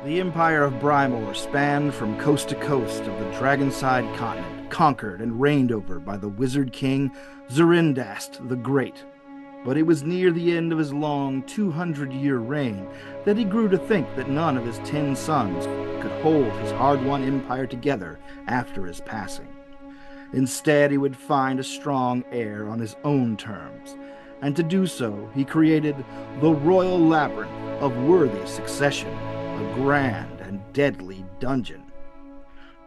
The Empire of Brymore spanned from coast to coast of the Dragonside continent, conquered and reigned over by the wizard king Zerindast the Great. But it was near the end of his long 200-year reign that he grew to think that none of his 10 sons could hold his hard-won empire together after his passing. Instead, he would find a strong heir on his own terms, and to do so, he created the Royal Labyrinth of Worthy Succession, a grand and deadly dungeon.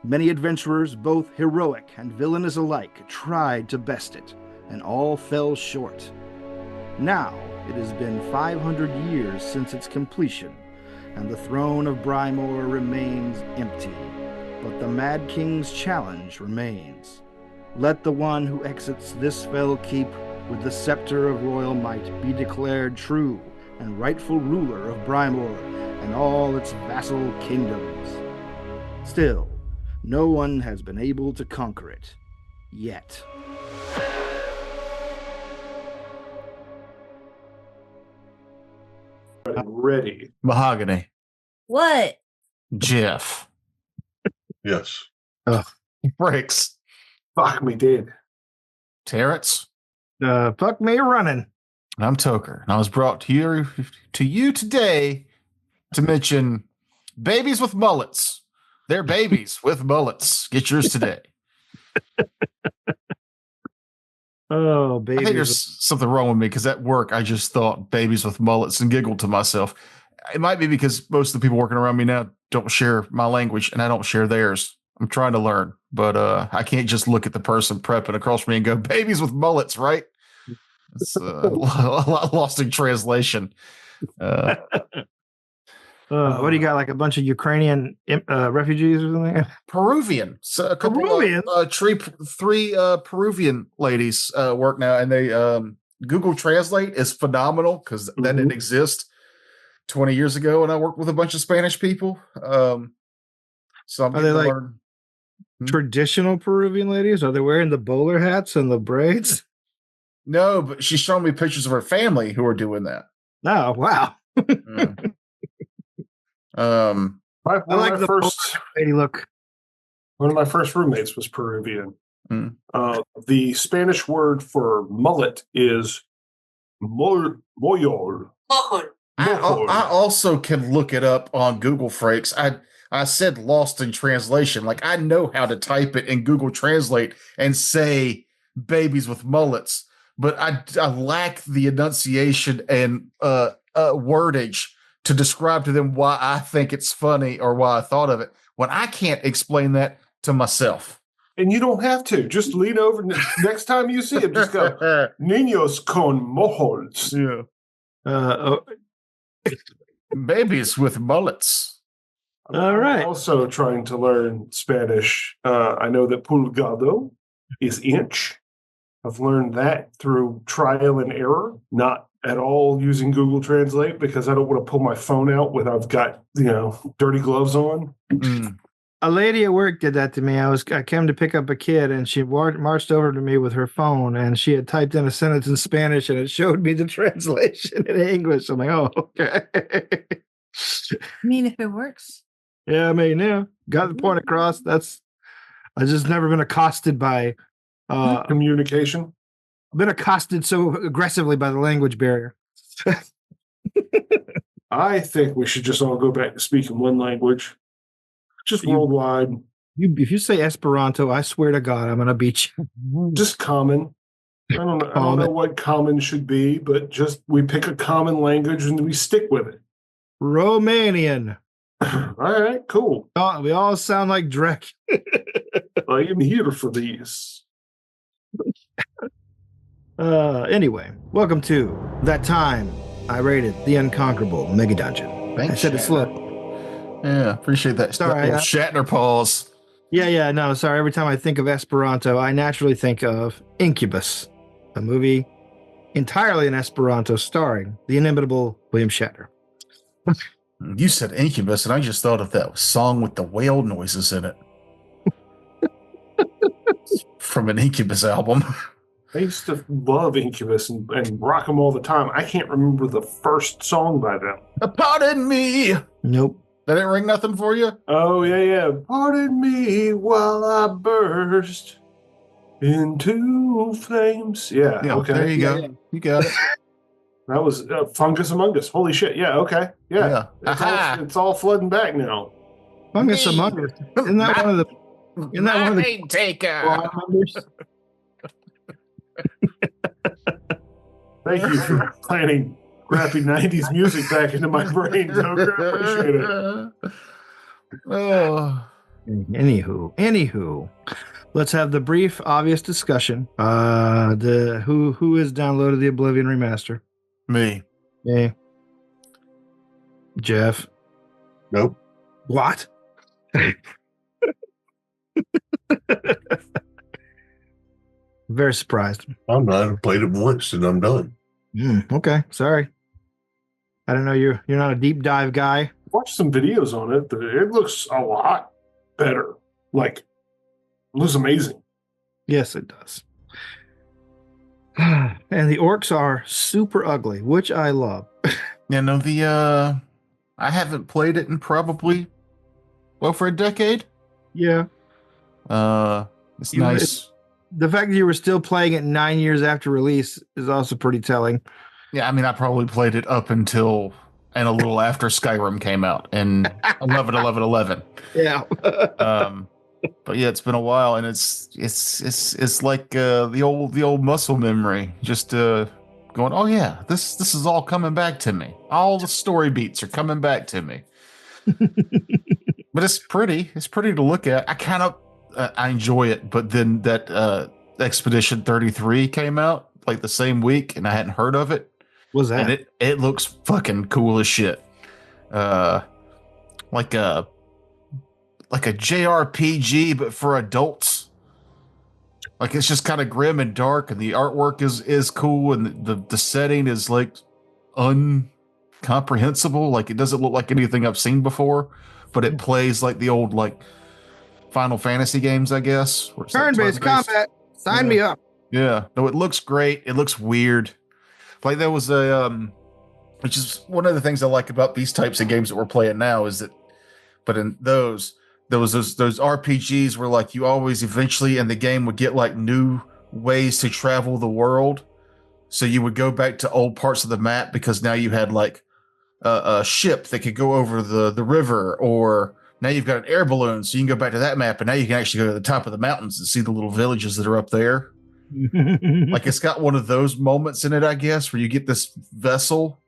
Many adventurers, both heroic and villainous alike, tried to best it, and all fell short. Now, it has been 500 years since its completion, and the throne of Brymore remains empty, but the Mad King's challenge remains. Let the one who exits this fell keep with the scepter of royal might be declared true and rightful ruler of Brymore and all its vassal kingdoms. Still, no one has been able to conquer it, yet. Ready. Mahogany. What? Jeff. Yes. Bricks. Fuck me dead. Terrence. Fuck me running. And I'm Toker. And I was brought to you today to mention babies with mullets. They're babies with mullets. Get yours today. Oh, baby. I think there's something wrong with me because at work I just thought babies with mullets and giggled to myself. It might be because most of the people working around me now don't share my language and I don't share theirs. I'm trying to learn, but I can't just look at the person prepping across from me and go, babies with mullets, right? It's lost in translation. What do you got? Like a bunch of Ukrainian refugees or something? Peruvian. So a couple Peruvian? of three Peruvian ladies work now, and they Google Translate is phenomenal because that didn't exist 20 years ago, and I worked with a bunch of Spanish people. So I'm Are they like learn. traditional Peruvian ladies? Are they wearing the bowler hats and the braids? No, but she's showing me pictures of her family who are doing that. Oh, wow. I like the first lady look. One of my first roommates was Peruvian. The Spanish word for mullet is moyol. I also can look it up on Google Frakes. I said lost in translation. Like I know how to type it in Google Translate and say babies with mullets, but I lack the enunciation and wordage to describe to them why I think it's funny or why I thought of it when I can't explain that to myself. And you don't have to. Just lean over next time you see it. Just go, niños con mojols. Yeah. Babies with mullets. All right. I'm also trying to learn Spanish. I know that pulgado is inch. I've learned that through trial and error, not at all using Google Translate because I don't want to pull my phone out when I've got, dirty gloves on. A lady at work did that to me. I came to pick up a kid, and she marched over to me with her phone, and she had typed in a sentence in Spanish, and it showed me the translation in English. I'm like, oh, okay. I mean, if it works. Yeah, got the point across. I just never been accosted by communication. I've been accosted so aggressively by the language barrier. I think we should just all go back to speaking one language, just worldwide. If you say Esperanto, I swear to God, I'm going to beat you. Just common. I don't know what common should be, but just we pick a common language and we stick with it. Romanian. All right, cool. We all sound like Drek. I am here for these. Anyway, welcome to That Time I Raided the Unconquerable Mega Dungeon. Thanks, I said it slow. Yeah, appreciate that. Sorry, Shatner pause. Yeah, no, sorry. Every time I think of Esperanto, I naturally think of Incubus, a movie entirely in Esperanto starring the inimitable William Shatner. You said Incubus, and I just thought of that song with the whale noises in it. From an Incubus album. I used to love Incubus and rock them all the time. I can't remember the first song by them. Pardon me. Nope. That didn't ring nothing for you? Oh, yeah. Pardon me while I burst into flames. Yeah, Yeah, okay. there you go. yeah. You got it. That was Fungus Among Us. Holy shit. Yeah, okay. Yeah. Yeah. Aha. It's all flooding back now. Fungus Me. Among Us. Isn't that one of the Isn't that one of the Mind taker. squad members? Thank you for planting crappy 90s music back into my brain, Joker. I appreciate it. Oh. Anywho, let's have the brief, obvious discussion. Who has downloaded the Oblivion remaster? Me. Me. Jeff. Nope. What? Very surprised. I'm not. I played it once and I'm done. Okay, sorry. I don't know you're not a deep dive guy. Watch some videos on it. It looks a lot better. Like, it looks amazing. Yes, it does. And the orcs are super ugly, which I love. Yeah, no, I haven't played it in probably for a decade. Yeah. It's You- nice. The fact that you were still playing it 9 years after release is also pretty telling. Yeah, I mean, I probably played it up until and a little after Skyrim came out in 11/11/11. Yeah. But yeah, it's been a while, and it's like the old muscle memory, just going, oh yeah, this is all coming back to me. All the story beats are coming back to me. But it's pretty. It's pretty to look at. I kind of I enjoy it, but then that Expedition 33 came out like the same week, and I hadn't heard of it. What's that? And it looks fucking cool as shit. Like a JRPG, but for adults. Like, it's just kind of grim and dark, and the artwork is cool, and the setting is like incomprehensible. Like, it doesn't look like anything I've seen before, but it plays like the old like Final Fantasy games, I guess. Where it's like Turn-based turn-based. combat. Sign Yeah. me up. Yeah. No, it looks great. It looks weird. Like, there was a which is one of the things I like about these types of games that we're playing now is that, but in those, there was those RPGs where like you always eventually in the game would get like new ways to travel the world. So you would go back to old parts of the map because now you had like a ship that could go over the river, or now you've got an air balloon, so you can go back to that map, and now you can actually go to the top of the mountains and see the little villages that are up there. Like, it's got one of those moments in it, I guess, where you get this vessel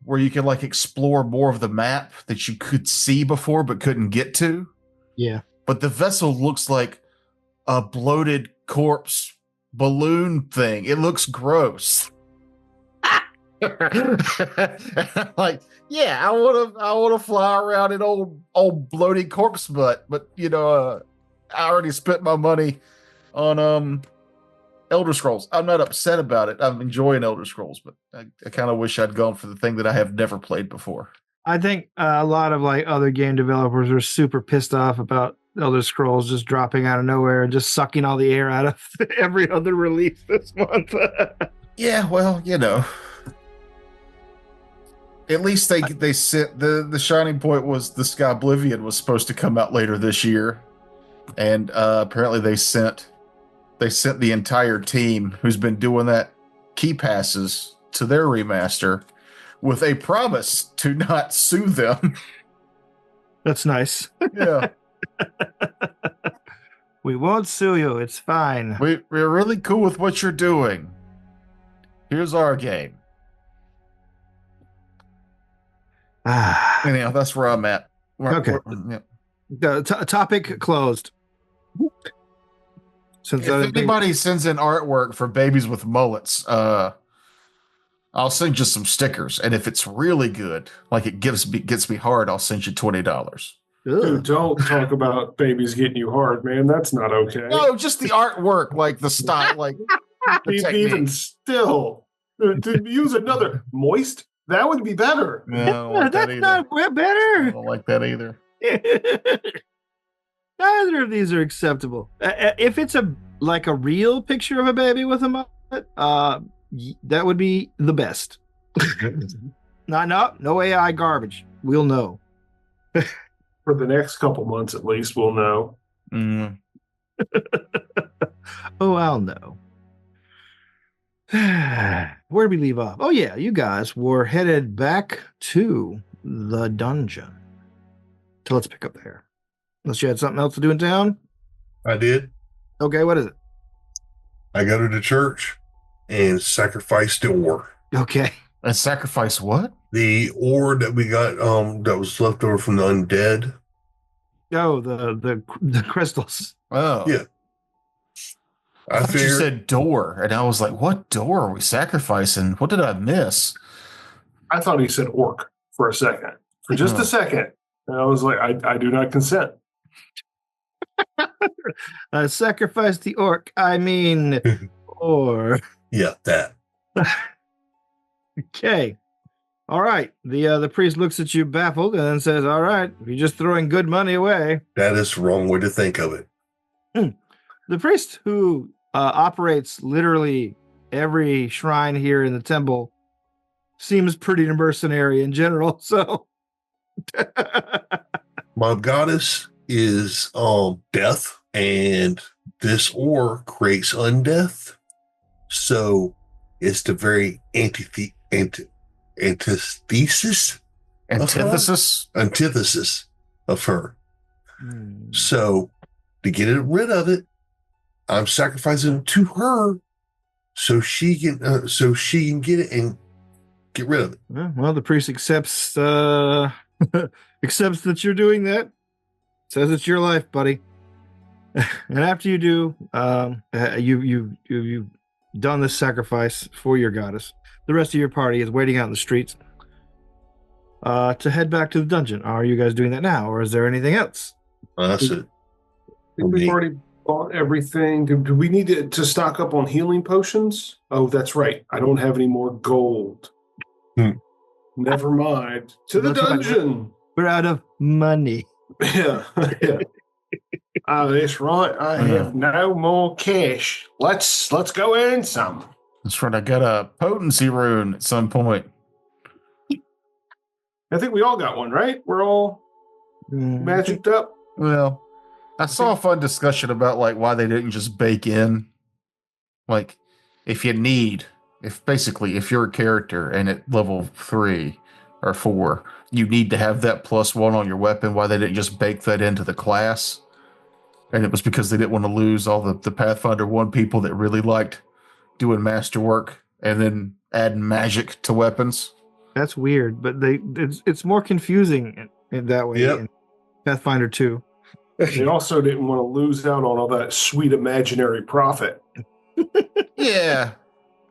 where you can like explore more of the map that you could see before but couldn't get to. Yeah. But the vessel looks like a bloated corpse balloon thing. It looks gross. Like, yeah, I want to fly around in old bloated corpse butt, but I already spent my money on Elder Scrolls. I'm not upset about it. I'm enjoying Elder Scrolls, but I kind of wish I'd gone for the thing that I have never played before. I think a lot of like other game developers are super pissed off about Elder Scrolls just dropping out of nowhere and just sucking all the air out of every other release this month. Yeah, well, at least they sent the shining point was the Sky Oblivion was supposed to come out later this year, and apparently they sent the entire team who's been doing that key passes to their remaster with a promise to not sue them. That's nice. Yeah. We won't sue you. It's fine. We're really cool with what you're doing. Here's our game. Anyhow, that's where I'm at. Okay. Yeah. The topic closed. Since If anybody sends in artwork for babies with mullets, I'll send you some stickers, and if it's really good, like it gets me hard, I'll send you $20. Dude, don't talk about babies getting you hard, man. That's not okay. No, just the artwork, like the style, like the Even technique. still, to use another moist, that would be better. No, I don't like that that's either. not I better. don't like that either. Neither of these are acceptable. If it's a real picture of a baby with a mullet, that would be the best. No AI garbage. We'll know. For the next couple months, at least, we'll know. Mm. Oh, I'll know. Where did we leave off? Oh, yeah, you guys were headed back to the dungeon. So let's pick up there. Unless you had something else to do in town? I did. Okay, what is it? I go to the church and sacrifice the ore. Okay. And sacrifice what? The ore that we got that was left over from the undead. Oh, the crystals. Oh. Yeah. I I thought you figured said door, and I was like, what door are we sacrificing? What did I miss? I thought he said orc for a second. For just Oh. a second. And I was like, I do not consent. Sacrifice the orc. I mean, or yeah, that. okay. All right. The priest looks at you baffled and then says, "All right, you're just throwing good money away." That is the wrong way to think of it. The priest who operates literally every shrine here in the temple seems pretty mercenary in general. So, My goddess is death, and this ore creates undeath. So it's the very antithesis Antithesis? of her. So to get rid of it, I'm sacrificing to her so she can get it and get rid of it. well, the priest accepts accepts that you're doing that. Says it's your life, buddy. And after you do, you've done this sacrifice for your goddess. The rest of your party is waiting out in the streets to head back to the dungeon. Are you guys doing that now, or is there anything else? That's it. I think we've already bought everything. Do we need to stock up on healing potions? Oh, that's right. I don't have any more gold. Never mind. To the That's right. dungeon. We're out of money. Yeah. Yeah. That's right. I have no more cash. Let's go in some. That's right. I got a potency rune at some point. I think we all got one, right? We're all magicked up. Well, I saw a fun discussion about like why they didn't just bake in, like if you're a character and at level 3 or 4, you need to have that +1 on your weapon. Why they didn't just bake that into the class? And it was because they didn't want to lose all the Pathfinder 1 people that really liked doing masterwork and then adding magic to weapons. That's weird, but it's more confusing in that way in Pathfinder 2. They also didn't want to lose out on all that sweet imaginary profit. Yeah.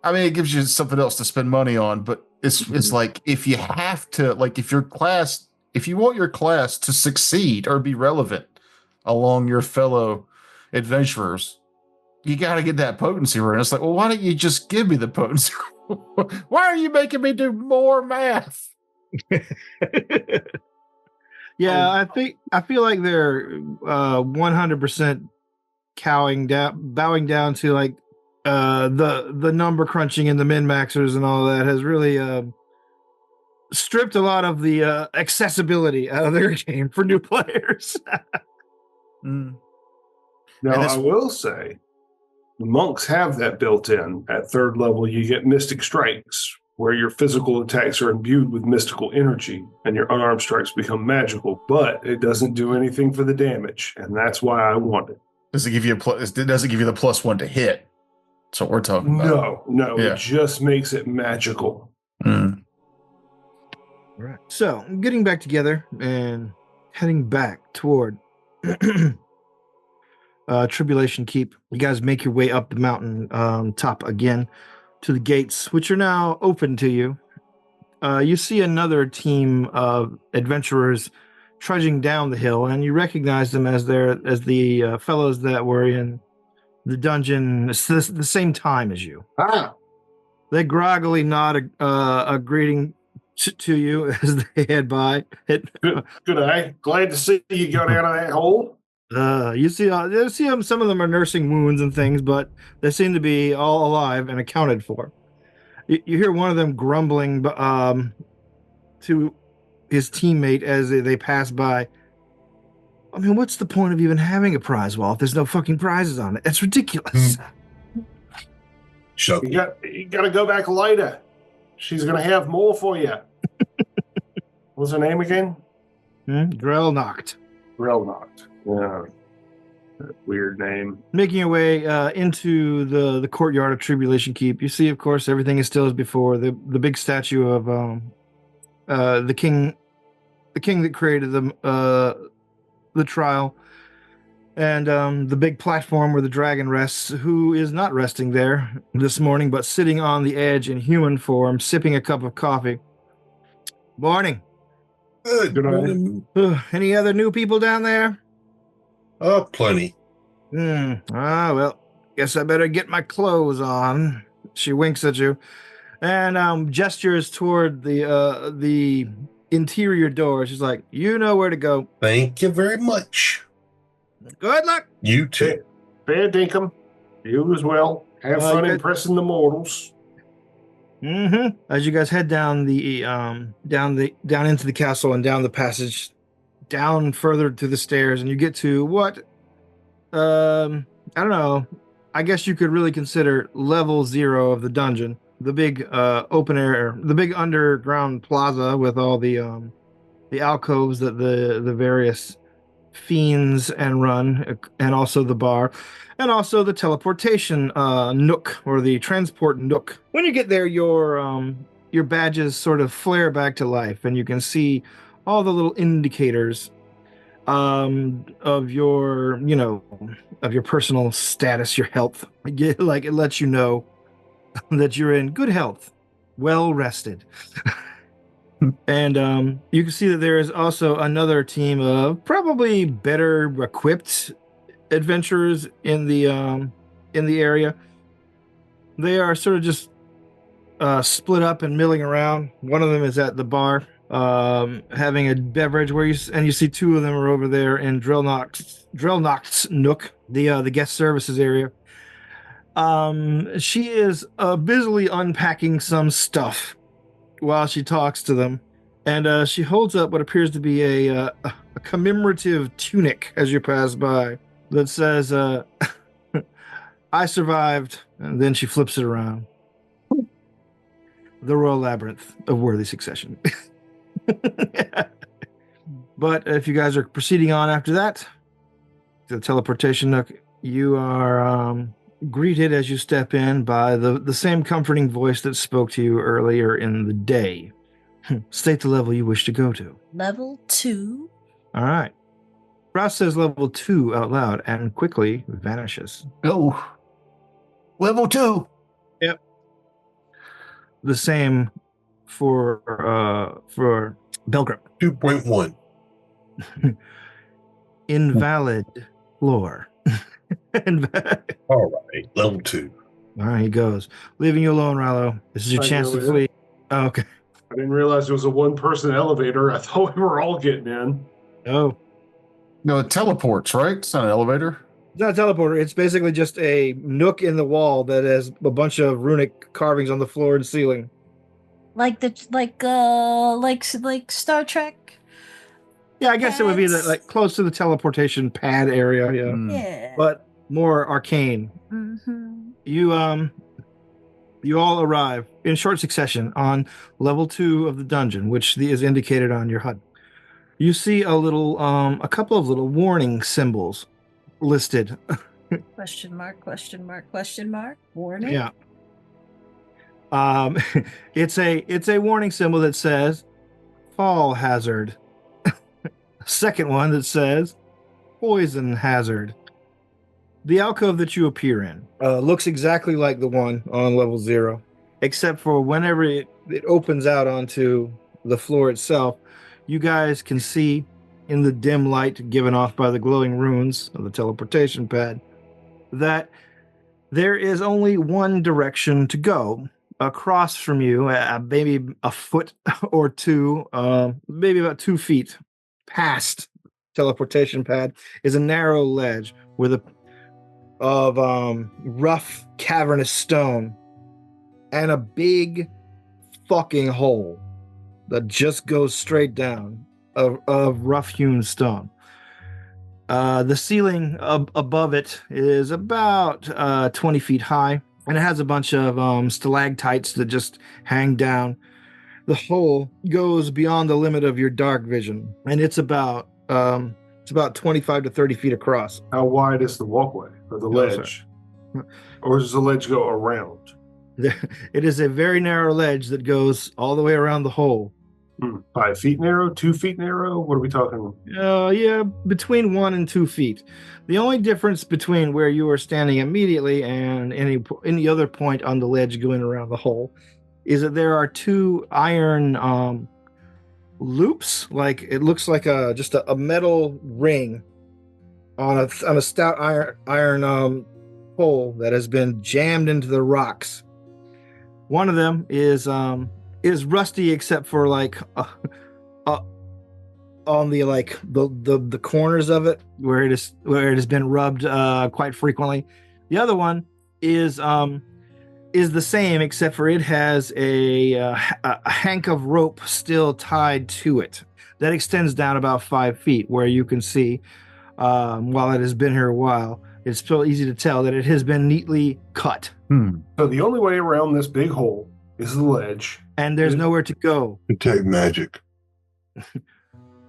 I mean, it gives you something else to spend money on, but it's like if you have to, like if you want your class to succeed or be relevant along your fellow adventurers, you got to get that potency rune. It's like, well, why don't you just give me the potency rune? Why are you making me do more math? Yeah, I feel like they're 100% bowing down to like the number crunching and the min maxers and all that has really stripped a lot of the accessibility out of their game for new players. Now, I will say, the monks have that built in. At 3rd level, you get Mystic Strikes, where your physical attacks are imbued with mystical energy, and your unarmed strikes become magical, but it doesn't do anything for the damage, and that's why I want it. Does it give you it doesn't give you the +1 to hit? That's what we're talking about. No, It just makes it magical. Mm. Right. So, getting back together and heading back toward Tribulation Keep. You guys make your way up the mountain top again to the gates, which are now open to you. You see another team of adventurers trudging down the hill, and you recognize them as the fellows that were in the dungeon the same time as you. They groggily nod a greeting to you as they head by. Good day. Glad to see you got out of that hole. You see them. Some of them are nursing wounds and things, but they seem to be all alive and accounted for. You hear one of them grumbling to his teammate as they pass by. I mean, what's the point of even having a prize wall if there's no fucking prizes on it? That's ridiculous. Chuckle. You got to go back later. She's gonna have more for you. What's her name again? Drell knocked. Relnoct. Yeah. Weird name. Making your way into the courtyard of Tribulation Keep, you see, of course, everything is still as before. The big statue of the king that created the trial, and the big platform where the dragon rests, who is not resting there this morning, but sitting on the edge in human form, sipping a cup of coffee. Morning. Good. Any other new people down there? Plenty. Well, guess I better get my clothes on. She winks at you and gestures toward the interior door. She's like, you know where to go. Thank you very much. Good luck. You too. Fair dinkum. You as well. Have fun impressing the mortals. As you guys head down down into the castle and down the passage, down further to the stairs, and you get to what I don't know. I guess you could really consider level 0 of the dungeon, the big open air, the big underground plaza with all the alcoves that the various fiends and run, and also the bar, and also the teleportation nook, or the transport nook. When you get there, your badges sort of flare back to life, and you can see all the little indicators of your, of your personal status, your health. Like, it lets you know that you're in good health, well rested. And you can see that there is also another team of probably better equipped adventurers in the area. They are sort of just split up and milling around. One of them is at the bar, having a beverage, where you see two of them are over there in Drellnocht's nook, the guest services area. She is busily unpacking some stuff while she talks to them, and she holds up what appears to be a commemorative tunic as you pass by that says, I survived, and then she flips it around. The Royal Labyrinth of Worthy Succession. But if you guys are proceeding on after that, to the teleportation nook, you are greeted as you step in by the same comforting voice that spoke to you earlier in the day. State the level you wish to go to. Level 2. All right. Ross says level 2 out loud and quickly vanishes. Oh, level 2. Yep. The same for Belgrip. 2.1. Invalid lore. All right, level 2. All right, he goes. Leaving you alone, Rallo. This is your chance to flee. Oh, okay. I didn't realize it was a one-person elevator. I thought we were all getting in. Oh. No, it teleports, right? It's not an elevator. It's not a teleporter. It's basically just a nook in the wall that has a bunch of runic carvings on the floor and ceiling. Like Star Trek. Yeah, I guess it would be close to the teleportation pad area. Yeah. Yeah. But more arcane. Mm-hmm. You all arrive in short succession on level 2 of the dungeon, which is indicated on your HUD. You see a couple of little warning symbols listed. Question mark, question mark, question mark. Warning. Yeah. It's a warning symbol that says fall hazard. Second one that says poison hazard. The alcove that you appear in looks exactly like the one on level 0, except for whenever it opens out onto the floor itself, you guys can see in the dim light given off by the glowing runes of the teleportation pad that there is only one direction to go. Across from you, maybe a foot or two, maybe about 2 feet past teleportation pad, is a narrow ledge with rough cavernous stone and a big fucking hole that just goes straight down of rough-hewn stone. The ceiling above it is about 20 feet high, and it has a bunch of stalactites that just hang down. The hole goes beyond the limit of your dark vision, and it's about 25 to 30 feet across. How wide is the walkway or the ledge? Or does the ledge go around? It is a very narrow ledge that goes all the way around the hole. 5 feet narrow, 2 feet narrow? What are we talking? Yeah, between 1 and 2 feet. The only difference between where you are standing immediately and any other point on the ledge going around the hole is that there are 2 iron loops. Like it looks like just a metal ring on a stout iron pole that has been jammed into the rocks. One of them is rusty except for like on the like the corners of it where it has been rubbed quite frequently. The other one is the same except for it has a hank of rope still tied to it that extends down about 5 feet, where you can see while it has been here a while, it's still easy to tell that it has been neatly cut. So the only way around this big hole is the ledge. And there's nowhere to go. Detect magic.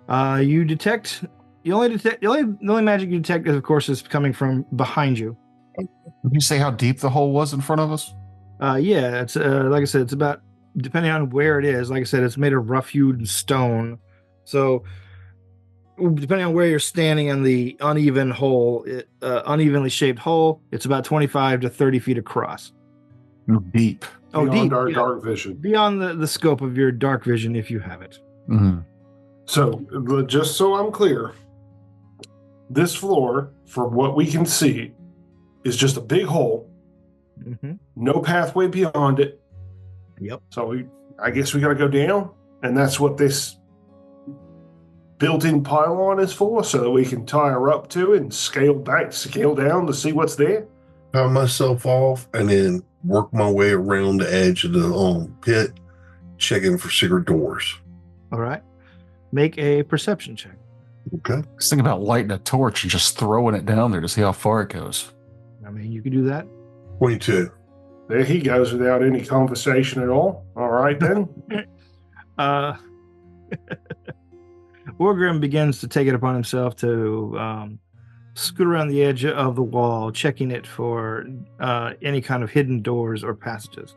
You detect the only magic you detect is, of course, is coming from behind you. Did you say how deep the hole was in front of us? Yeah, it's like I said, it's about, depending on where it is, like I said, it's made of rough-hewn stone. So depending on where you're standing in the unevenly shaped hole, it's about 25 to 30 feet across. Deep. Beyond Deep. our Yeah. dark vision. Beyond the scope of your dark vision, if you have it. Mm-hmm. So just so I'm clear, this floor, from what we can see, is just a big hole. Mm-hmm. No pathway beyond it. Yep. So I guess we got to go down, and that's what this built-in pylon is for, so that we can tie her up to it and scale down to see what's there. Power myself off and then work my way around the edge of the pit, checking for secret doors. All right. Make a perception check. Okay. Just think about lighting a torch and just throwing it down there to see how far it goes. I mean, you can do that. 22. There he goes without any conversation at all. All right, then. Orgrim begins to take it upon himself to scoot around the edge of the wall, checking it for any kind of hidden doors or passages.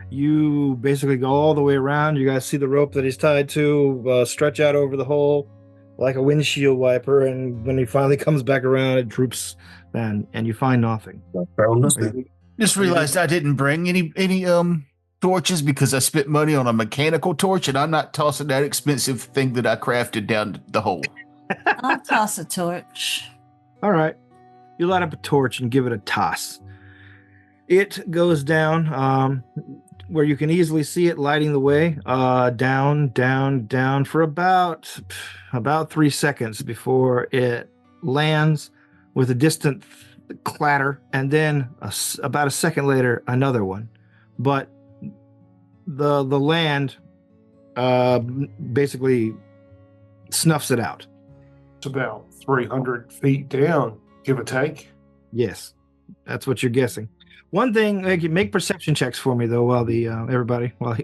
You basically go all the way around. You guys see the rope that he's tied to stretch out over the hole like a windshield wiper, and when he finally comes back around, it droops, and you find nothing. I found nothing. Just realized I didn't bring any torches because I spent money on a mechanical torch, and I'm not tossing that expensive thing that I crafted down the hole. I'll toss a torch. All right. You light up a torch and give it a toss. It goes down where you can easily see it lighting the way, down for about 3 seconds before it lands with a distant clatter, and then about a second later, another one. But the land basically snuffs it out. It's about 300 feet down, give or take. Yes, that's what you're guessing. One thing, make perception checks for me though, while the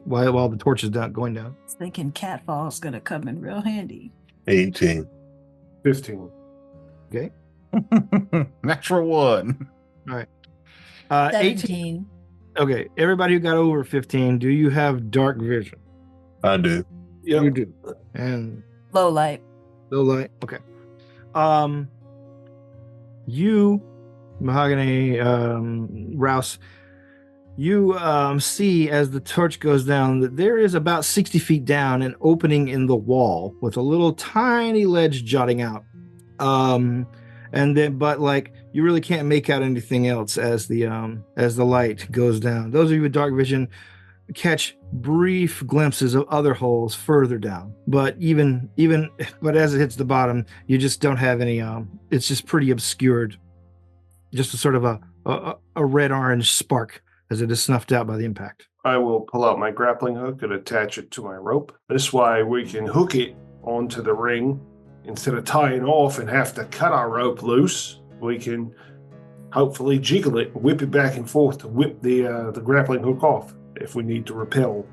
while the torch is going down. I was thinking catfall's gonna come in real handy. 18. 15. Okay. Natural one. All right. 18. 17. Okay. Everybody who got over 15, do you have dark vision? I do. You do. And Low light. low light. Okay. You, Mahogany, Rouse, you see as the torch goes down that there is about 60 feet down an opening in the wall with a little tiny ledge jutting out. But like you really can't make out anything else as the light goes down. Those of you with dark vision catch brief glimpses of other holes further down, but as it hits the bottom, you just don't have any. It's just pretty obscured, just a sort of a red orange spark as it is snuffed out by the impact. I will pull out my grappling hook and attach it to my rope. This way we can hook it onto the ring. Instead of tying off and have to cut our rope loose, we can hopefully jiggle it, whip it back and forth to whip the grappling hook off if we need to rappel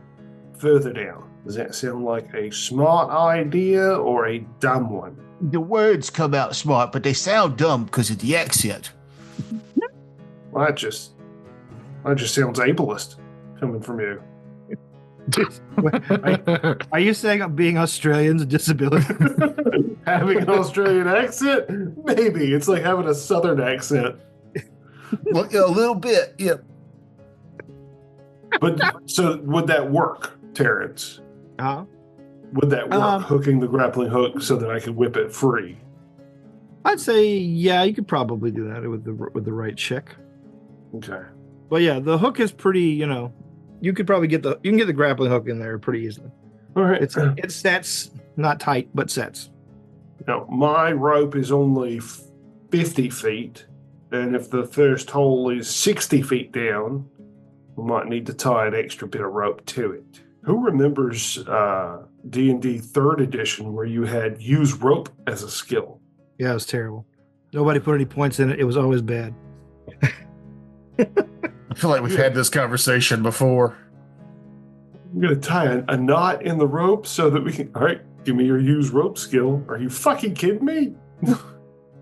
further down. Does that sound like a smart idea or a dumb one? The words come out smart, but they sound dumb because of the accent. Well, that just sounds ableist coming from you. Are you saying being Australian's a disability? Having an Australian accent? Maybe. It's like having a Southern accent. Well, a little bit, yeah. But so would that work, Terrence? Would that work, hooking the grappling hook so that I could whip it free? I'd say, yeah, you could probably do that with the right chick. Okay. But yeah, the hook is pretty, you could probably get the grappling hook in there pretty easily. All right. It sets, not tight, but sets. Now, my rope is only 50 feet, and if the first hole is 60 feet down, we might need to tie an extra bit of rope to it. Who remembers D&D 3rd edition where you had use rope as a skill? Yeah, it was terrible. Nobody put any points in it. It was always bad. I feel like we've had this conversation before. I'm going to tie a knot in the rope so that we can... All right, give me your use rope skill. Are you fucking kidding me?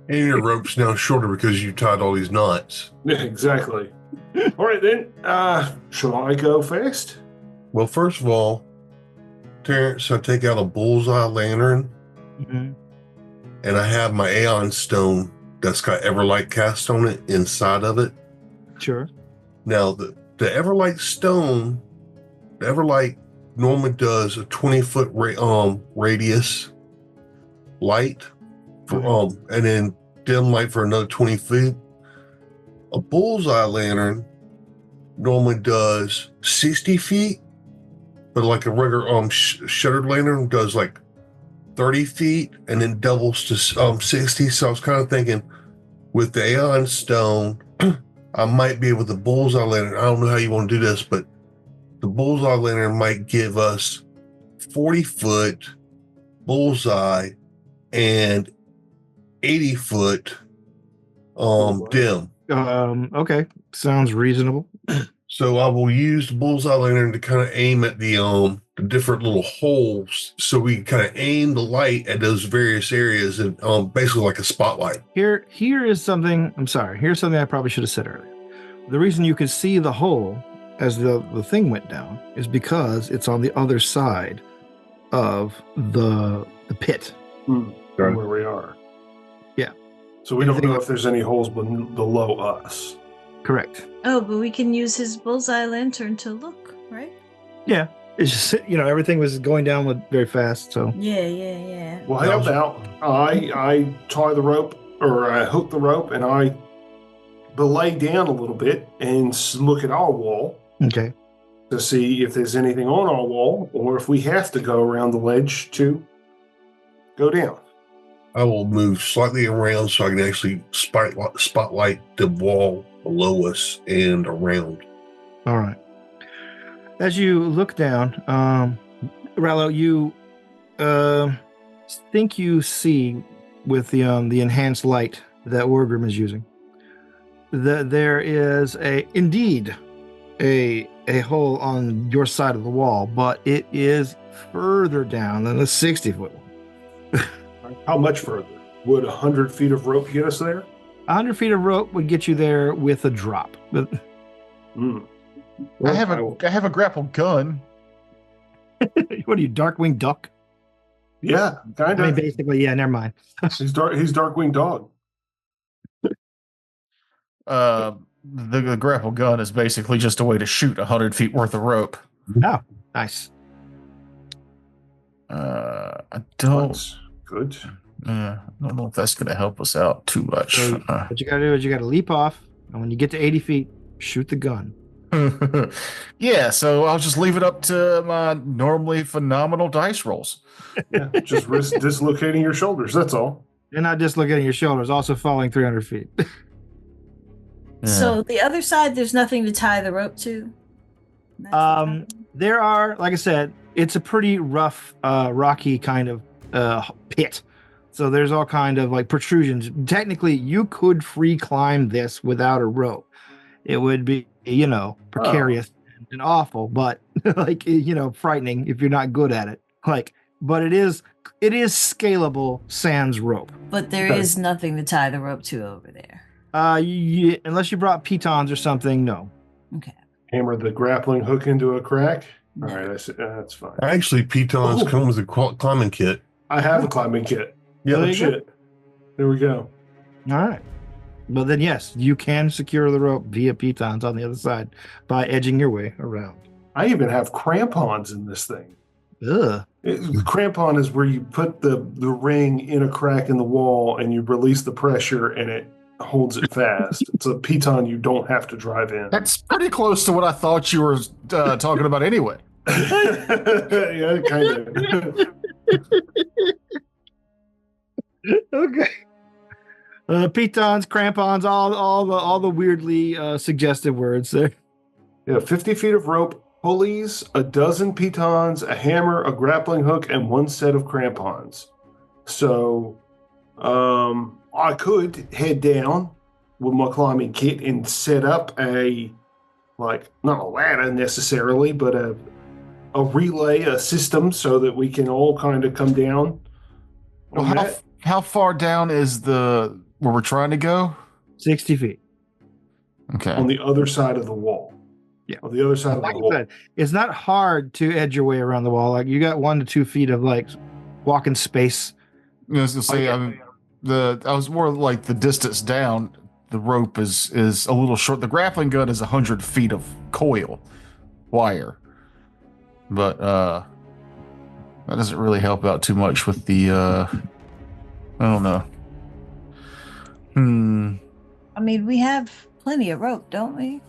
And your rope's now shorter because you tied all these knots. Yeah, exactly. All right, then. Shall I go first? Well, first of all, Terrence, I take out a bullseye lantern, and I have my Aeon stone that's got Everlight cast on it inside of it. Sure. Now, the Everlight stone, the Everlight normally does a 20-foot radius light, for, and then dim light for another 20 feet. A bullseye lantern normally does 60 feet, but like a regular shuttered lantern does like 30 feet and then doubles to 60. So I was kind of thinking with the Aeon stone, I might be able to bullseye lantern. I don't know how you want to do this, but the bullseye lantern might give us 40-foot bullseye and 80-foot dim. Okay. Sounds reasonable. So I will use the bullseye lantern to kind of aim at the different little holes, so we can kind of aim the light at those various areas, and basically like a spotlight. Here is something. I'm sorry. Here's something I probably should have said earlier. The reason you could see the hole as the thing went down is because it's on the other side of the pit. Where we are. Yeah. So we don't know if there's any holes below us. Correct. Oh, but we can use his bullseye lantern to look, right? Yeah. It's just, everything was going down very fast. So Yeah. Well, how about I tie the rope, or I hook the rope, and I belay down a little bit and look at our wall. Okay. To see if there's anything on our wall, or if we have to go around the ledge to go down. I will move slightly around so I can actually spotlight the wall below us and around. All right. As you look down, Rallo, you think you see with the enhanced light that Wargrim is using that there is indeed a hole on your side of the wall, but it is further down than the 60-foot one. How much further? Would 100 feet of rope get us there? 100 feet of rope would get you there with a drop. But I have a grapple gun. what are you, Darkwing Duck? Yeah, kind of. I mean, basically, yeah. Never mind. He's Darkwing Dog. The grapple gun is basically just a way to shoot 100 feet worth of rope. Oh, nice. I don't. That's good. I don't know if that's going to help us out too much. So what you got to do is you got to leap off, and when you get to 80 feet, shoot the gun. Yeah, so I'll just leave it up to my normally phenomenal dice rolls. Yeah, just risk dislocating your shoulders. That's all. You're not dislocating your shoulders, also falling 300 feet. Yeah. So the other side, there's nothing to tie the rope to? That's what's happening. There are, like I said, it's a pretty rough, rocky kind of pit. So there's all kind of like protrusions. Technically, you could free climb this without a rope. It would be, precarious and awful, but like, frightening if you're not good at it. Like, but it is scalable sans rope. But there is nothing to tie the rope to over there. Unless you brought pitons or something, no. Okay. Hammer the grappling hook into a crack. No. All right, that's fine. Actually, pitons Oh. come with a climbing kit. I have a climbing kit. Yeah, there you go. Shit. There we go. All right. Well, then, yes, you can secure the rope via pitons on the other side by edging your way around. I even have crampons in this thing. Ugh. Crampon is where you put the ring in a crack in the wall and you release the pressure and it holds it fast. It's a piton you don't have to drive in. That's pretty close to what I thought you were talking about anyway. Yeah, kind of. Okay. Pitons, crampons, all the weirdly suggestive words there. Yeah, 50 feet of rope, pulleys, a dozen pitons, a hammer, a grappling hook, and one set of crampons. So, I could head down with my climbing kit and set up not a ladder necessarily, but a relay, a system so that we can all kind of come down. Well, how far down is where we're trying to go? 60 feet. Okay. On the other side of the wall. Yeah. On the other side of Like the I wall. said, it's not hard to edge your way around the wall. Like you got 1 to 2 feet of like walking space. I was gonna say, I was more like the distance down. The rope is a little short. The grappling gun is 100 feet of coil wire, but that doesn't really help out too much with the. I don't know. I mean, we have plenty of rope, don't we?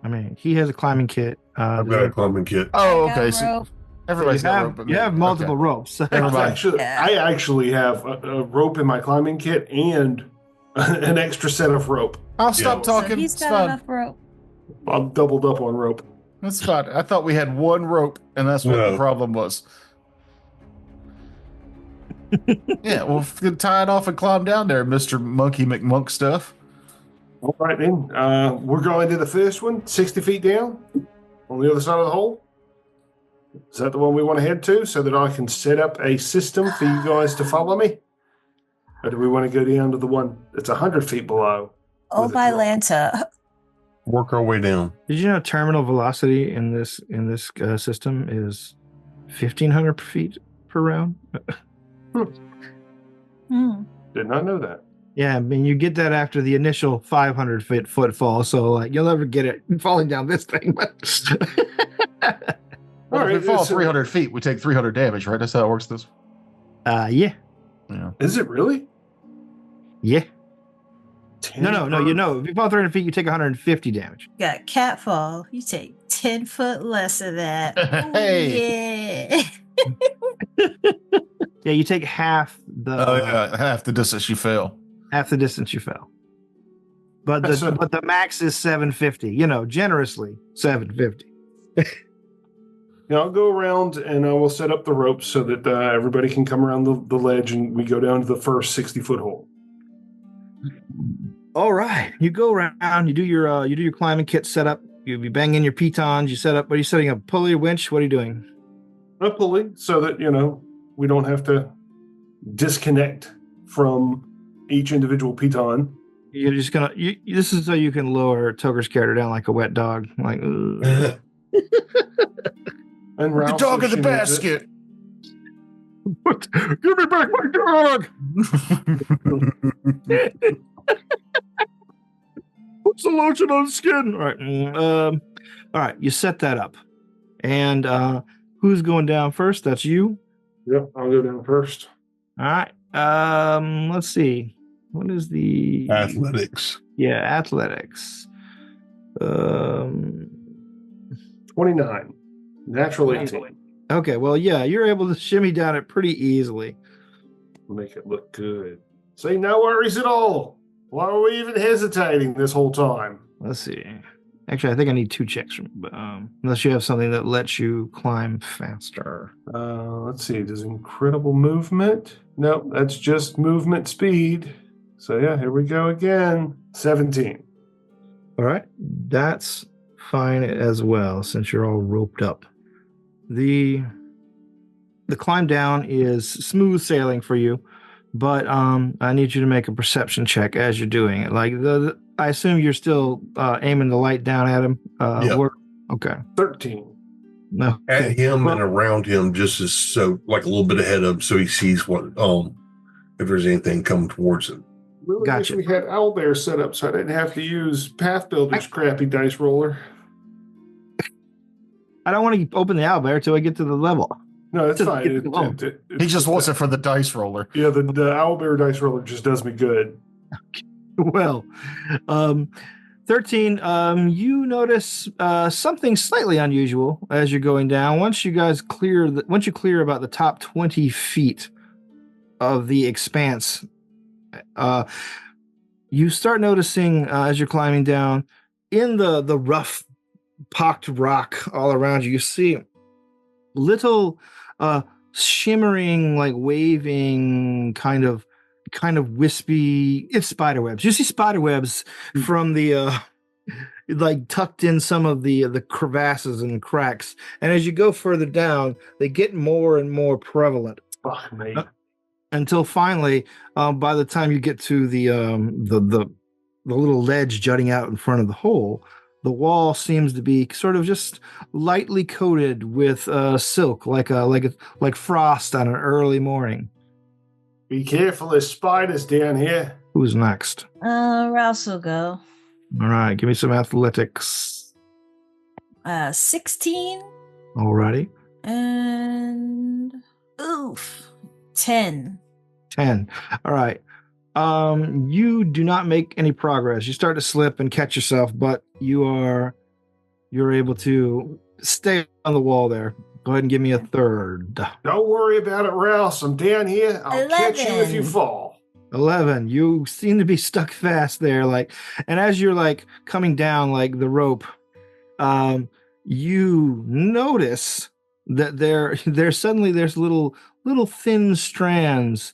I mean, he has a climbing kit. I've got a climbing kit. Oh, I got okay. So rope. everybody's you got have, rope. in you there. have multiple Okay. ropes. Everybody. I actually have a rope in my climbing kit and an extra set of rope. I'll stop So talking. he's It's got fine. enough rope. I'm doubled up on rope. That's fine. I thought we had one rope, and that's what the No. problem was. Yeah, well, tie it off and climb down there, Mr. Monkey McMonk stuff. All right, then. We're going to the first one, 60 feet down on the other side of the hole. Is that the one we want to head to so that I can set up a system for you guys to follow me? Or do we want to go down to the one that's 100 feet below? Oh, With a by drop. Lanta. Work our way down. Did you know terminal velocity in this system is 1,500 feet per round? Hmm. Did not know that. Yeah, I mean, you get that after the initial 500 foot fall, so like you'll never get it falling down this thing. But Well, All if right, we fall so- 300 feet, we take 300 damage, right? That's how it works. This. yeah, Yeah. Is it really? yeah. 10 No. per- If you fall 300 feet, you take 150 damage. Got catfall. You take 10 foot less of that. Oh, Hey. yeah. Yeah, you take half the Oh, yeah. Half the distance you fail. half the distance you fell. But That's the max is 750. Generously 750. Yeah, I'll go around and I will set up the ropes so that everybody can come around the ledge and we go down to the first 60-foot hole. All right, you go around. You do your climbing kit setup. You be banging your pitons. You set up. What are you setting up? Pulley, winch. What are you doing? A pulley so that, we don't have to disconnect from each individual piton. You're just gonna. This is so you can lower Toger's character down like a wet dog. Like, ugh. And The Ralph, dog if in the she needs it. basket. Give me back my dog. What's the lotion on the skin? All right. All right. You set that up, and who's going down first? That's you. Yep, I'll go down first. All right. Let's see. What is the Athletics. Yeah, athletics. 29. Natural 18. Okay, well, yeah, you're able to shimmy down it pretty easily. Make it look good. See, no worries at all. Why are we even hesitating this whole time? Let's see. Actually, I think I need 2 checks, unless you have something that lets you climb faster. Let's see. Does incredible movement? Nope, that's just movement speed. So yeah, here we go again. 17. All right, that's fine as well, since you're all roped up. The climb down is smooth sailing for you, but I need you to make a perception check as you're doing it. Like I assume you're still aiming the light down at him. Yeah. Okay. 13. No. At him Well, and around him, just as so, like a little bit ahead of him, so he sees what if there's anything coming towards him. Really Gotcha. wish we had owlbear set up so I didn't have to use Path Builder's crappy dice roller. I don't want to open the owlbear until I get to the level. No, it's Just fine. get along. He just wants it for the dice roller. Yeah, the owlbear dice roller just does me good. Well, 13, you notice something slightly unusual as you're going down. Once you clear about the top 20 feet of the expanse, you start noticing as you're climbing down in the rough pocked rock all around you, you see little shimmering, like waving kind of wispy, it's spider webs. You see spider webs from the like tucked in some of the crevasses and cracks, and as you go further down they get more and more prevalent. Fuck me. Until finally, by the time you get to the little ledge jutting out in front of the hole, the wall seems to be sort of just lightly coated with silk, like frost on an early morning. Be careful, there's spiders down here. Who's next? Rouse will go. All right, give me some athletics. 16 Alrighty. and 10. 10. All right. You do not make any progress. You start to slip and catch yourself, but you're able to stay on the wall there. Go ahead and give me a third. Don't worry about it, Rouse. I'm down here. I'll catch you if you 11. fall. 11. You seem to be stuck fast there, and as you're coming down the rope, you notice that there's little thin strands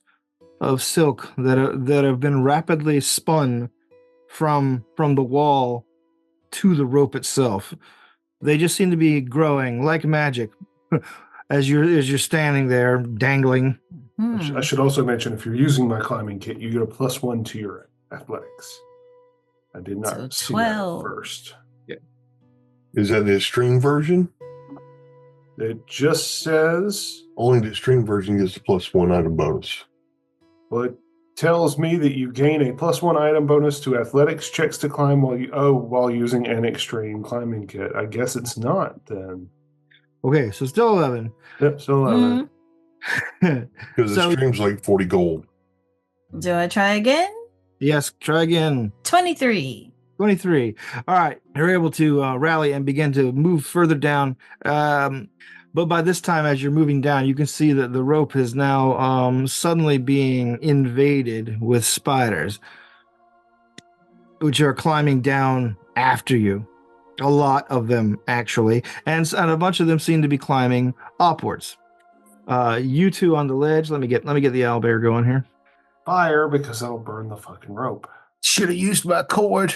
of silk that have been rapidly spun from the wall to the rope itself. They just seem to be growing like magic as you're standing there dangling. I should also mention, if you're using my climbing kit, you get a +1 to your athletics. I did not So see that 12. at first. Is that the extreme version? It just says, Only the extreme version gets the +1 item bonus. well, it tells me that you gain a +1 item bonus to athletics checks to climb while using an extreme climbing kit. I guess it's not then. Okay, so still 11. Yep, still 11. Because the stream's like 40 gold. Do I try again? Yes, try again. 23. 23. All right, you're able to rally and begin to move further down. But by this time, as you're moving down, you can see that the rope is now suddenly being invaded with spiders, which are climbing down after you. A lot of them, actually, and a bunch of them seem to be climbing upwards. You two on the ledge. Let me get the owlbear going here. Fire, because that'll burn the fucking rope. Should have used my cord.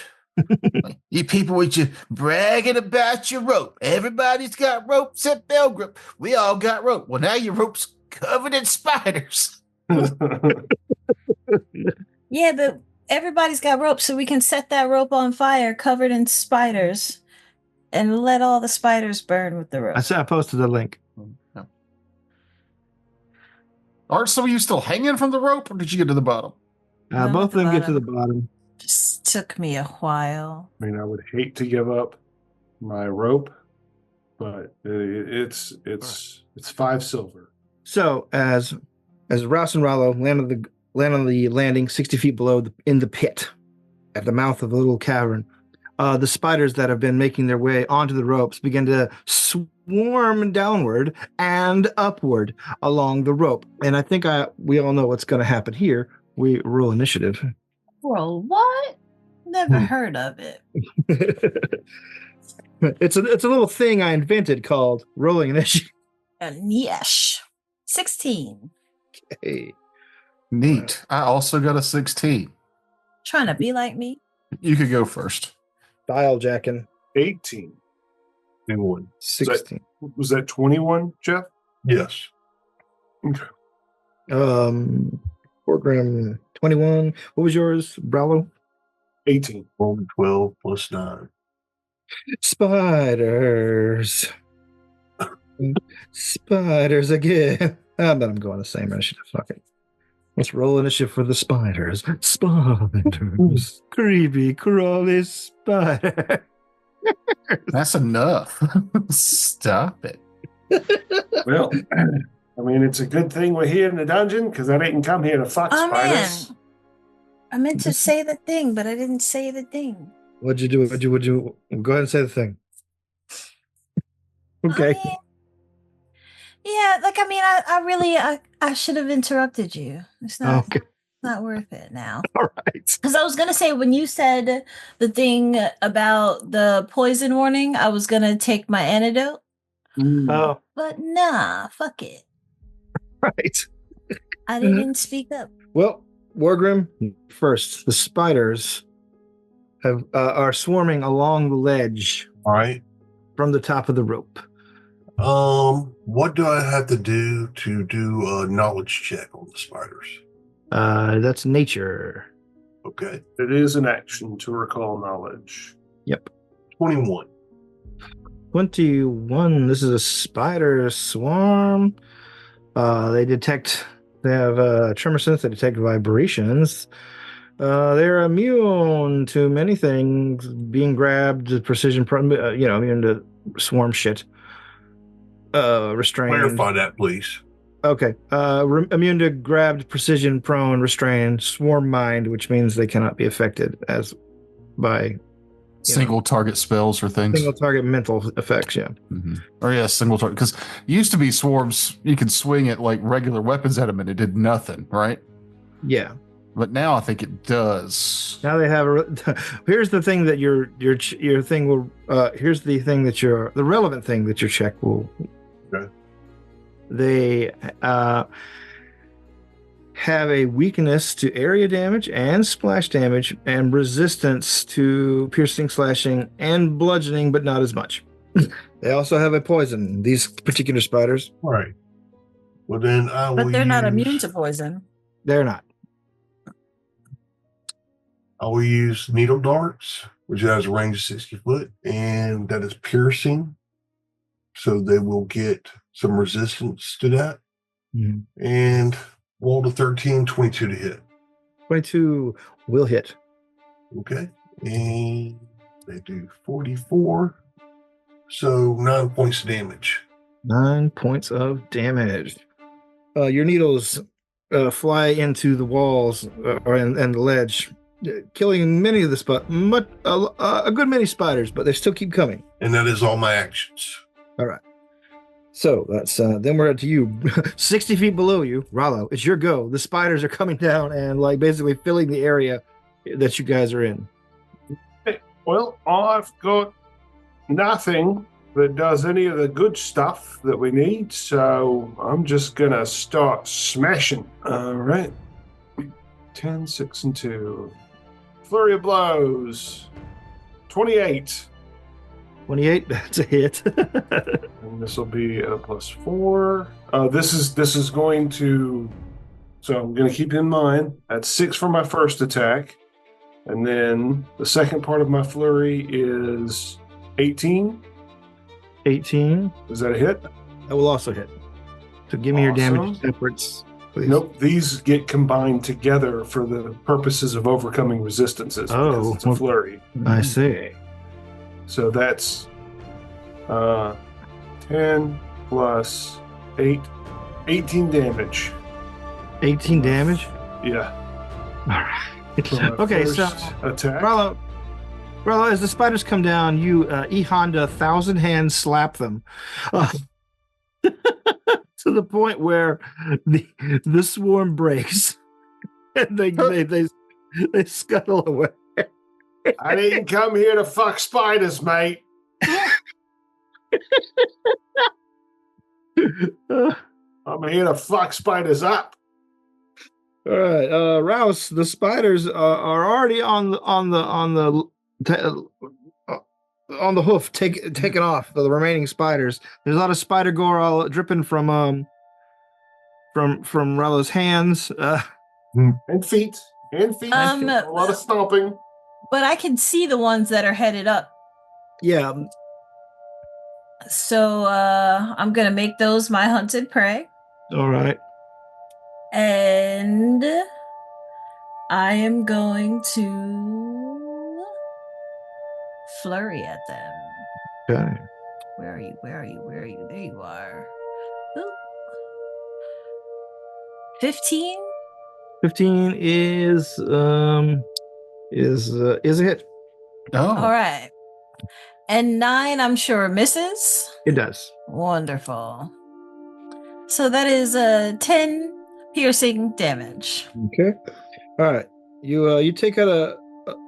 You people with your bragging about your rope. Everybody's got rope except Belgrip. We all got rope. Well, now your rope's covered in spiders. Yeah, but everybody's got rope, so we can set that rope on fire covered in spiders and let all the spiders burn with the rope. I posted the link. Aren't some of you still hanging from the rope, or did you get to the bottom? No, Both at the of them get to the bottom. bottom. Just took me a while. I mean, I would hate to give up my rope, but it's 5 silver. So as Rouse and Rollo land on the landing 60 feet below in the pit at the mouth of the little cavern, the spiders that have been making their way onto the ropes begin to swarm downward and upward along the rope. And I think we all know what's going to happen here. We roll initiative. Roll what? Never heard of it. It's a little thing I invented called rolling initiative. Yes. 16. Hey. Neat. I also got a 16. Trying to be like me. You could go first. Dial jacking. 18. 21. 16. Was that 21, Jeff? Yes. Okay. Program 21. What was yours, Bravo? 18. Roll 12 plus 9. Spiders. Spiders again. But I'm going the same initiative. Fuck it. Let's roll initiative for the spiders. Spiders. Creepy, crawly spider. That's enough. Stop it. Well, I mean, it's a good thing we're here in the dungeon because I didn't come here to fuck Oh, spiders. man. I meant to say the thing, but I didn't say the thing. What'd you do? What'd you go ahead and say the thing? Okay. I mean, yeah, like, I mean, I really should have interrupted you. It's not, Okay. not worth it now. All right. Because I was going to say, when you said the thing about the poison warning, I was going to take my antidote. Oh, But nah, fuck it. right. I didn't speak up. Well, Wargrim, first, the spiders are swarming along the ledge All right. from the top of the rope. What do I have to do a knowledge check on the spiders? That's nature. Okay. It is an action to recall knowledge. Yep. 21. 21. This is a spider swarm. They have tremor sense. They detect vibrations. They're immune to many things, being grabbed, precision, immune to swarm shit. Restrained. Clarify that, please. Okay. Immune to grabbed, precision, prone, restrained, swarm mind, which means they cannot be affected as by Single target spells or things. single target mental effects. Yeah. Mm-hmm. Or yeah, single target. Because used to be swarms, you could swing at like regular weapons at them and it did nothing, right? Yeah. But now I think it does. Now they have here's the thing that your thing will here's the thing that the relevant thing that your check will. Okay. They have a weakness to area damage and splash damage and resistance to piercing, slashing, and bludgeoning, but not as much. They also have a poison, these particular spiders. All right. Well, then I will But they're not immune use- to poison. They're not. I will use needle darts, which has a range of 60 foot, and that is piercing. So they will get some resistance to that. Mhm. And roll to 13, 22 to hit. 22 will hit. Okay. And they do 44. So 9 points of damage. 9 points of damage. Your needles fly into the walls and the ledge, killing many of the a good many spiders, but they still keep coming. And that is all my actions. All right. So that's then we're up to you. 60 feet below you, Rollo. It's your go. The spiders are coming down and like basically filling the area that you guys are in. Well, I've got nothing that does any of the good stuff that we need, so I'm just gonna start smashing. All right. 10, 6, and 2. Flurry of blows. 28. 28. That's a hit. And this will be a +4. This is going to. So I'm going to keep in mind that's 6 for my first attack, and then the second part of my flurry is 18. 18. Is that a hit? That will also hit. So give me your damage Awesome. separates, please. Nope. These get combined together for the purposes of overcoming resistances. Because Oh. it's a flurry. I see. So that's 10 plus 8, 18 damage. 18 damage. Yeah. All right. For my Okay, so first attack. Rollo, as the spiders come down, you E-Honda 1,000 hands slap them to the point where the swarm breaks and they scuttle away. I didn't come here to fuck spiders, mate. I'm here to fuck spiders up. All right, Rouse. The spiders are already on the hoof, taken off. The remaining spiders. There's a lot of spider gore all dripping from Rella's hands. And feet. A lot of stomping. But I can see the ones that are headed up. Yeah. So I'm gonna make those my hunted prey. All right. And I am going to flurry at them. Okay. Where are you? There you are. Ooh. 15? 15 is a hit. Oh, All right. And 9, I'm sure, misses. It does. Wonderful. So that is 10 piercing damage. Okay. All right. You take out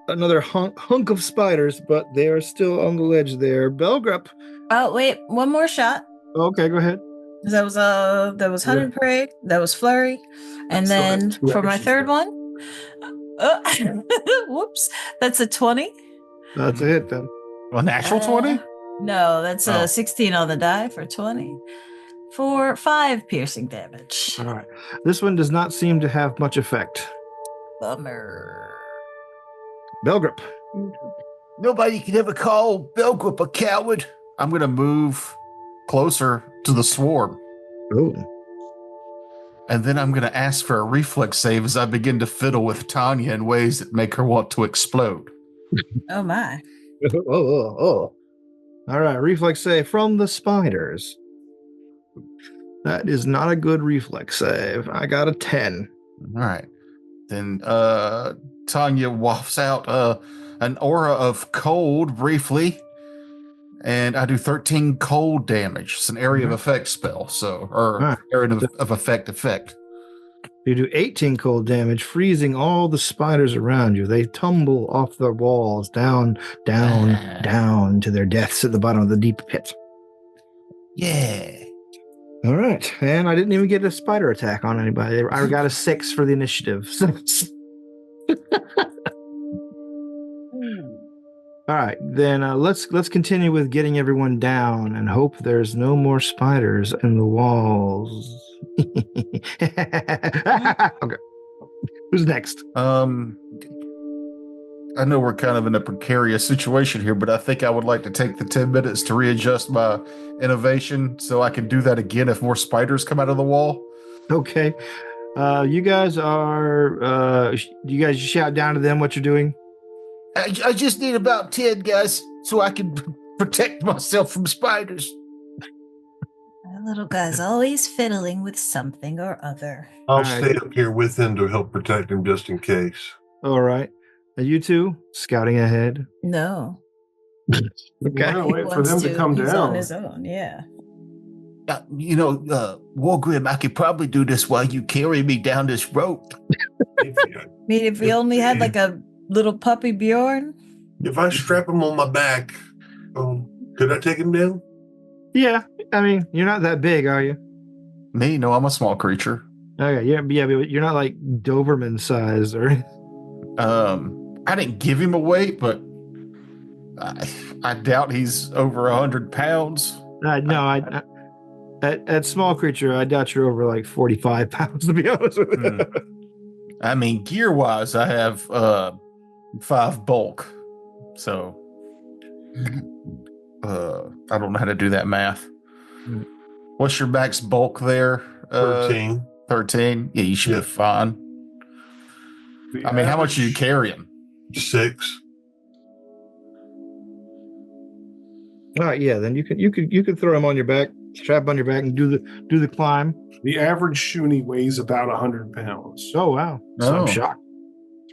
another hunk of spiders, but they are still on the ledge there. Belgrup. Oh, wait. One more shot. Okay, go ahead. That was hunted prey. That was flurry. And then for my third one, whoops, that's a 20. That's a hit then. a natural 20? No, that's a 16 on the die for 20. For 5 piercing damage. All right. This one does not seem to have much effect. Bummer. Belgrup. Nobody can ever call Belgrip a coward. I'm going to move closer to the swarm. Oh. And then I'm going to ask for a reflex save as I begin to fiddle with Tanya in ways that make her want to explode. Oh, my. Oh. All right. Reflex save from the spiders. That is not a good reflex save. I got a 10. All right. Then Tanya wafts out an aura of cold briefly, and I do 13 cold damage. It's an area of effect spell, area of effect. You do 18 cold damage, freezing all the spiders around you. They tumble off the walls, down to their deaths at the bottom of the deep pit. Yeah. All right. And I didn't even get a spider attack on anybody. I got a 6 for the initiative. All right. Then let's continue with getting everyone down and hope there's no more spiders in the walls. Okay. Who's next? I know we're kind of in a precarious situation here, but I think I would like to take the 10 minutes to readjust my innovation so I can do that again if more spiders come out of the wall. Okay. You guys are, you guys shout down to them what you're doing? I just need about 10 guys so I can protect myself from spiders. That little guy's always fiddling with something or other. I'll right. stay up here with him to help protect him just in case. All right. Are you two scouting ahead? No. Okay. Yeah, He wait for wants them to come He's down. on his own, yeah. Wargrim, I could probably do this while you carry me down this rope. I mean, if we only had like a little puppy Bjorn. If I strap him on my back, could I take him down? Yeah. I mean, you're not that big, are you? Me? No, I'm a small creature. Okay. Yeah, but you're not like Doberman size or. I didn't give him a weight, but I doubt he's over 100 pounds. No, at small creature, I doubt you're over like 45 pounds, to be honest with you. I mean, gear wise, I have 5 bulk. So I don't know how to do that math. What's your max bulk there? 13. 13? Yeah, you should be fine. I mean, how much are you carrying? 6. All right, yeah. Then you could throw him on your back, strap on your back, and do the climb. The average Shuni weighs about 100 pounds. Oh wow! So Oh. I'm shocked.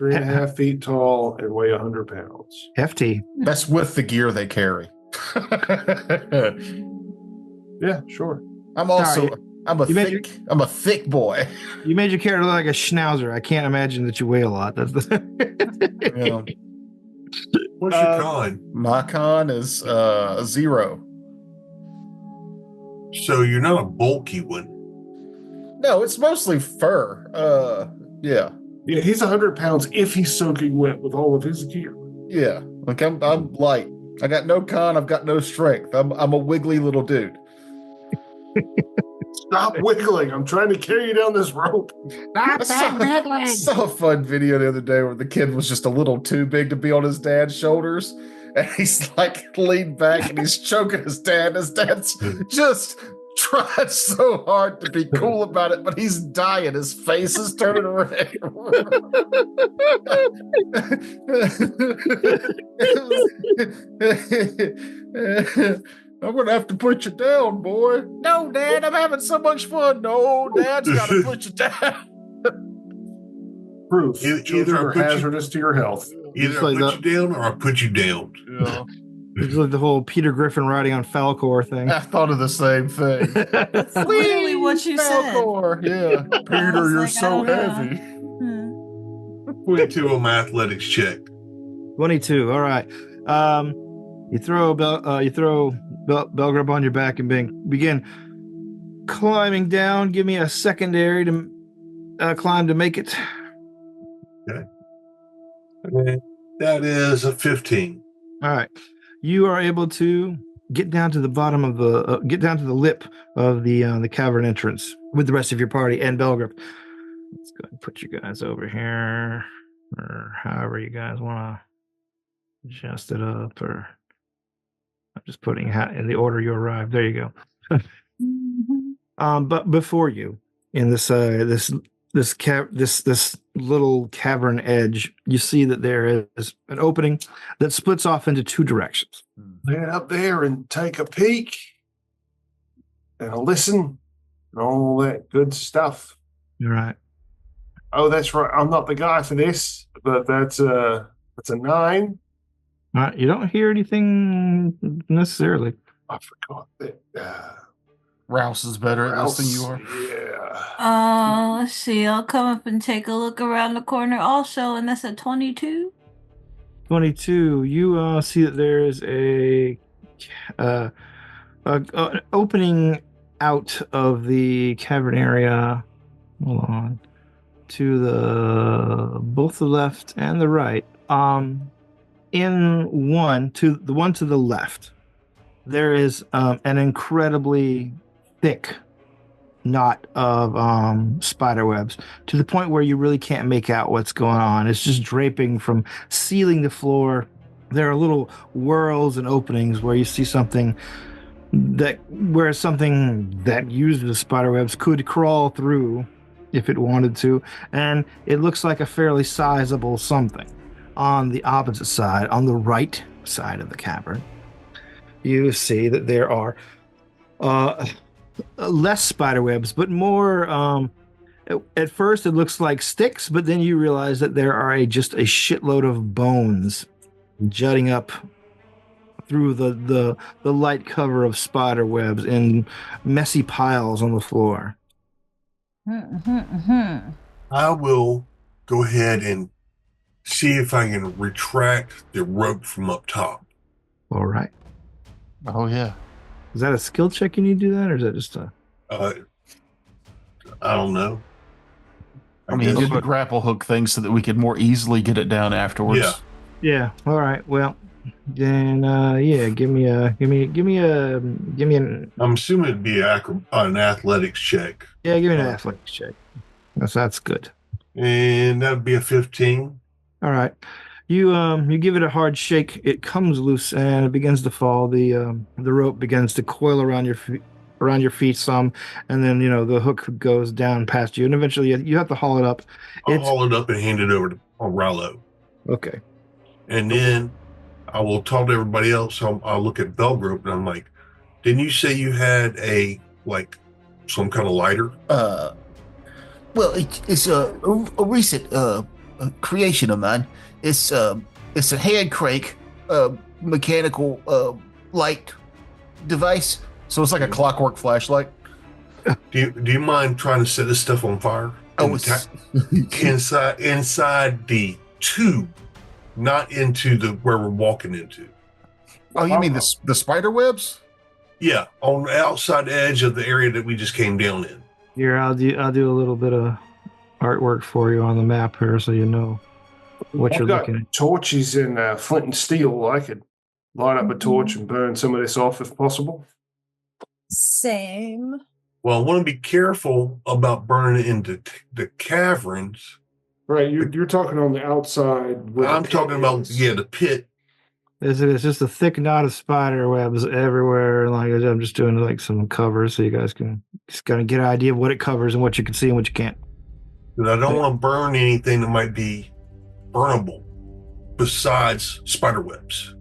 3.5 feet tall and weigh 100 pounds. Hefty. That's with the gear they carry. Yeah, sure. I'm also Sorry. I'm a thick boy. You made your character look like a schnauzer. I can't imagine that you weigh a lot. That's the. You know, What's your con? My con is 0. So you're not a bulky one. No, it's mostly fur. Yeah. Yeah, he's 100 pounds if he's soaking wet with all of his gear. Yeah. Like I'm light. I got no con, I've got no strength. I'm a wiggly little dude. Stop wiggling. I'm trying to carry you down this rope. I saw a fun video the other day where the kid was just a little too big to be on his dad's shoulders. And he's like leaned back and he's choking his dad. His dad's just trying so hard to be cool about it, but he's dying. His face is turning red. I'm going to have to put you down, boy. No, Dad, I'm having so much fun. No, Dad's got to put you down. Proof. Either Children I are put you- hazardous to your health. Either I put you down or I put you down. Yeah. It's like the whole Peter Griffin riding on Falcor thing. I thought of the same thing. That's literally what you said. Falcor, yeah. Peter, you're like, so I don't know. heavy. Hmm. 22 on my athletics check. 22. All right. You throw Belgrub on your back and begin climbing down. Give me a secondary to climb to make it. That is a 15. All right. You are able to get down to the bottom of the get down to the lip of the cavern entrance with the rest of your party and Belgrub. Let's go ahead and put you guys over here, or however you guys want to adjust it up. Or I'm just putting in the order you arrived. There you go. But before you, in this little cavern edge, you see that there is an opening that splits off into two directions. Get up there and take a peek and listen and all that good stuff. You're right. Oh, that's right. I'm not the guy for this, but that's a 9. You don't hear anything necessarily. I forgot that. Rouse is better at this than you are. Yeah. Let's see. I'll come up and take a look around the corner also, and that's a 22. 22. You see that there is an opening out of the cavern area. Hold on. To the both the left and the right. In the one to the left, there is an incredibly thick knot of spider webs to the point where you really can't make out what's going on. It's just draping from ceiling to floor. There are little whirls and openings where you see something that uses spider webs could crawl through if it wanted to, and it looks like a fairly sizable something. On the opposite side, on the right side of the cavern, you see that there are less spider webs, but more. At first, it looks like sticks, but then you realize that there are just a shitload of bones jutting up through the light cover of spider webs in messy piles on the floor. I will go ahead and see if I can retract the rope from up top. All right. Oh, yeah. Is that a skill check you need to do that, or is that just a... I don't know. I mean, you did the grapple hook thing so that we could more easily get it down afterwards. Yeah. Yeah. All right. Well, then, give me an... I'm assuming it'd be an athletics check. Yeah, give me an athletics check. That's good. And that'd be a 15. All right. You give it a hard shake. It comes loose and it begins to fall. The rope begins to coil around your feet some, and then the hook goes down past you, and eventually you have to haul it up. I'll haul it up and hand it over to Rollo. Okay. And then I will talk to everybody else. I'll look at Belgrove and I'm like, didn't you say you had some kind of lighter? Well, it's a recent creation of mine. It's a hand crank mechanical light device. So it's like a clockwork flashlight. Do you mind trying to set this stuff on fire? Oh, it's inside the tube not into the where we're walking into. Oh, you mean the spider webs? Yeah, on the outside edge of the area that we just came down in. Here, I'll do a little bit of artwork for you on the map here, so you know what I've you're got looking at. torches in flint and steel. I could light up a torch and burn some of this off if possible. Same. Well, I want to be careful about burning into the caverns. Right, you're talking on the outside. Where I'm the pit talking about is. the pit. It's just a thick knot of spider webs everywhere. Like I'm just doing like some covers so you guys can just kind of get an idea of what it covers and what you can see and what you can't. And I don't want to burn anything that might be burnable besides spider webs.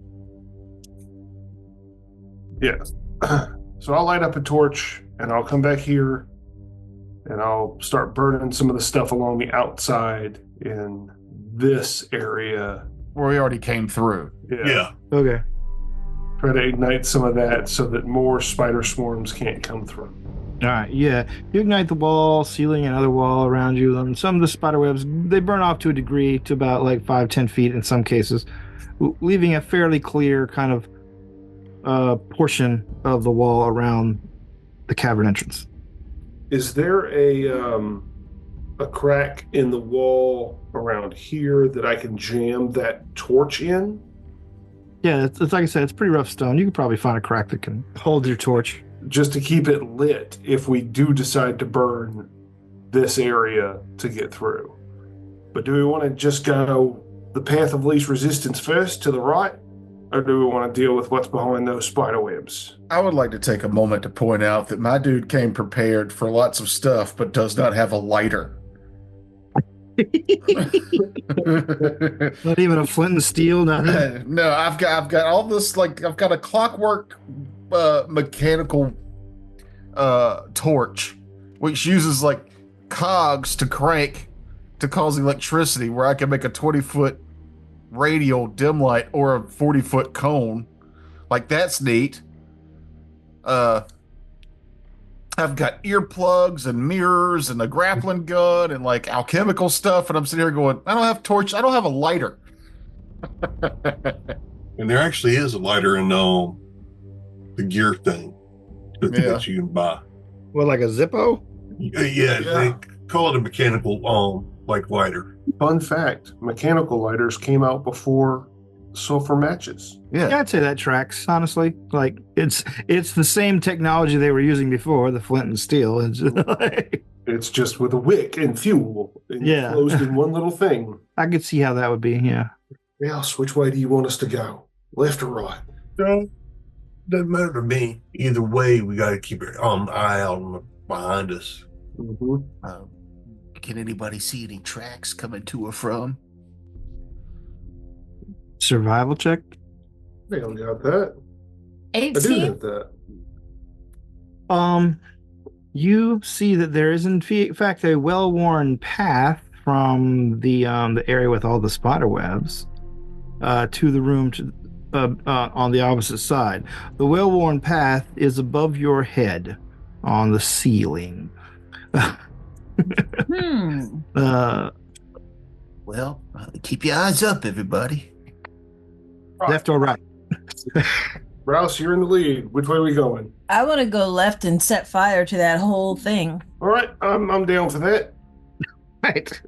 Yeah. So I'll light up a torch and I'll come back here and I'll start burning some of the stuff along the outside in this area. Where we already came through. Yeah. Okay. Try to ignite some of that so that more spider swarms can't come through. All right. Yeah. You ignite the wall, ceiling, and other wall around you. And some of the spider webs, they burn off to a degree, to about like 5-10 feet in some cases, leaving a fairly clear kind of portion of the wall around the cavern entrance. Is there a crack in the wall around here that I can jam that torch in? Yeah, it's like I said, it's pretty rough stone. You can probably find a crack that can hold your torch. Just to keep it lit if we do decide to burn this area to get through. But do we want to just go the path of least resistance first to the right? Or do we want to deal with what's behind those spider webs? I would like to take a moment to point out that my dude came prepared for lots of stuff, but does not have a lighter. Not even a flint and steel, nothing. No, I've got all this, like I've got a clockwork mechanical torch, which uses like cogs to crank to cause electricity, where I can make a 20-foot radial dim light or a 40-foot cone. Like, that's neat. I've got earplugs and mirrors and a grappling gun and like alchemical stuff, and I'm sitting here going, I don't have torch, I don't have a lighter. And there actually is a lighter in the gear thing that you can buy. What, like a Zippo? Yeah, they call it a mechanical like lighter. Fun fact, mechanical lighters came out before sulfur matches. Yeah, I'd say that tracks, honestly. Like, it's the same technology they were using before, the flint and steel. It's just with a wick and fuel enclosed in one little thing. I could see how that would be, yeah. Yes, which way do you want us to go? Left or right? No, doesn't matter to me. Either way, we got to keep an eye out behind us. Mm-hmm. Can anybody see any tracks coming to or from? Survival check? I think I got that. 18? I do have that. You see that there is in fact a well-worn path from the area with all the spider webs to the room on the opposite side. The well-worn path is above your head on the ceiling. Well, keep your eyes up, everybody. Left or right? Rouse, you're in the lead. Which way are we going? I want to go left and set fire to that whole thing. All right, I'm down for that. Right.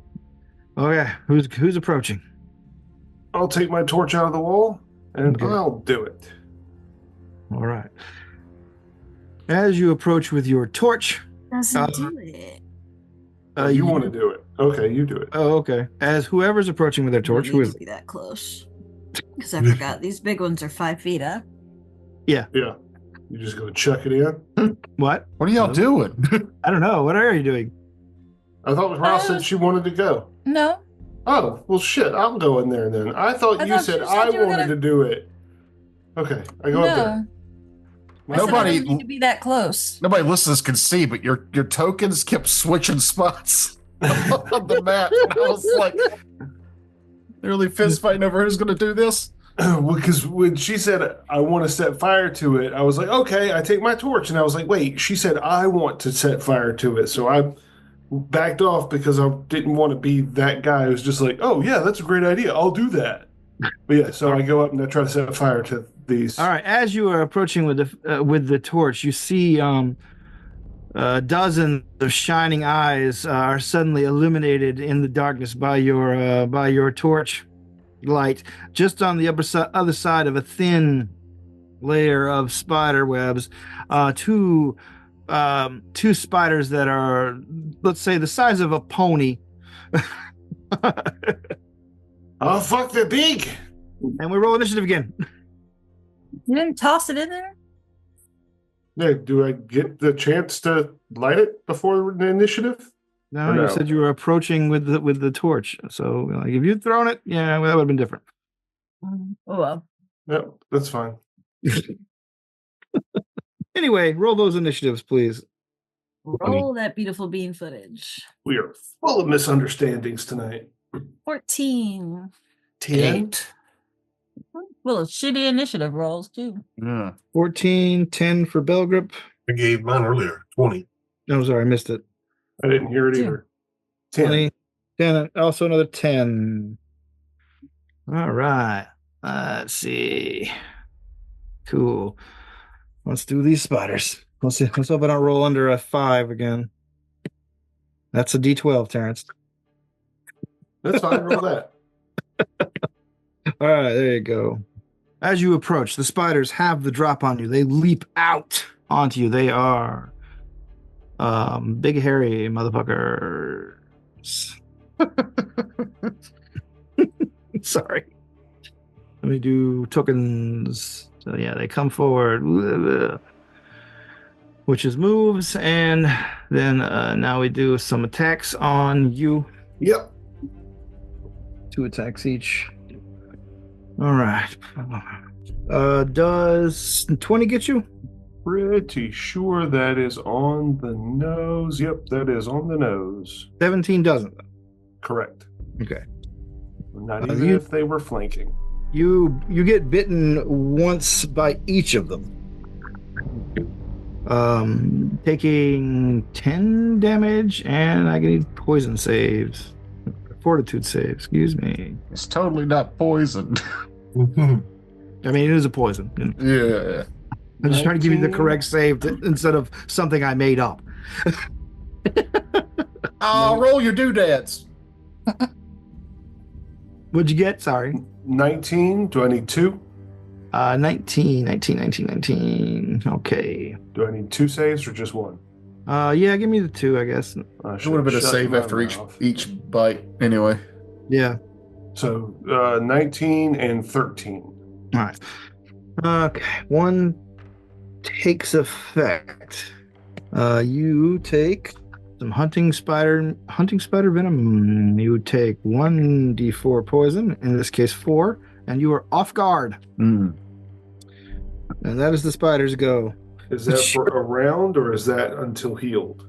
Okay, who's approaching? I'll take my torch out of the wall, and Okay. I'll do it. All right. As you approach with your torch, Doesn't do it. You want to do it? Okay, you do it. Oh, okay. As whoever's approaching with their torch, who Don't is need to be that close. Because I forgot these big ones are 5 feet up. Yeah. You just gonna chuck it in? what? What are y'all doing? I don't know. What are you doing? I thought Rouse said she wanted to go. No. Oh, well, shit. I'll go in there then. I thought you said I you were wanted gonna- to do it. Okay, I go up there. I said I Nobody- don't need to be that close. Nobody listeners can see, but your tokens kept switching spots on the map. And I was like, nearly fist fighting over who's going to do this. Because when she said, I want to set fire to it, I was like, okay, I take my torch. And I was like, wait, she said, I want to set fire to it. So I backed off because I didn't want to be that guy who's just like, oh, yeah, that's a great idea. I'll do that. But yeah, so I go up and I try to set fire to these. All right. As you are approaching with the torch, you see dozens of shining eyes are suddenly illuminated in the darkness by your torch light, just on the other side of a thin layer of spider webs. Two spiders that are, let's say, the size of a pony. Oh fuck, they're big. And we roll initiative again. You didn't toss it in there? Yeah, do I get the chance to light it before the initiative? No, Or you no? said you were approaching with the torch. So like, if you'd thrown it, yeah, well, that would have been different. Oh, well. No, that's fine. Anyway, roll those initiatives, please. Roll that beautiful bean footage. We are full of misunderstandings tonight. 14. 10. Well, shitty initiative rolls, too. Yeah. 14, 10 for Belgrip. I gave mine earlier. 20. No, sorry, I missed it. I didn't hear it either. 10. 20, 10, also another 10. All right. Let's see. Cool. Let's do these spiders. Let's see. Let's hope I don't roll under a 5 again. That's a D12, Terrence. That's fine. Roll that. All right, there you go. As you approach, the spiders have the drop on you. They leap out onto you. They are big hairy motherfuckers. Sorry. Let me do tokens. So yeah, they come forward, which is moves, and then now we do some attacks on you. Yep. 2 attacks each. All right. Does 20 get you? Pretty sure that is on the nose. Yep, that is on the nose. 17 doesn't. Correct. Okay. Not even if they were flanking. You get bitten once by each of them. Taking 10 damage, and I need poison saves. Fortitude save, excuse me. It's totally not poisoned. I mean, it is a poison. Yeah. I'm just trying to give you the 19. correct save instead of something I made up. Oh, roll your doodads. What'd you get? Sorry. 19. Do I need 2? 19. Okay. Do I need 2 saves or just 1? Yeah, give me the 2, I guess. It would have been a save after each bite anyway. Yeah. So 19 and 13. All right. Okay. 1 takes effect. You take some hunting spider venom. You take 1d4 poison, in this case 4, and you are off guard. Mm. And that is the spider's go. Is that for a round or is that until healed?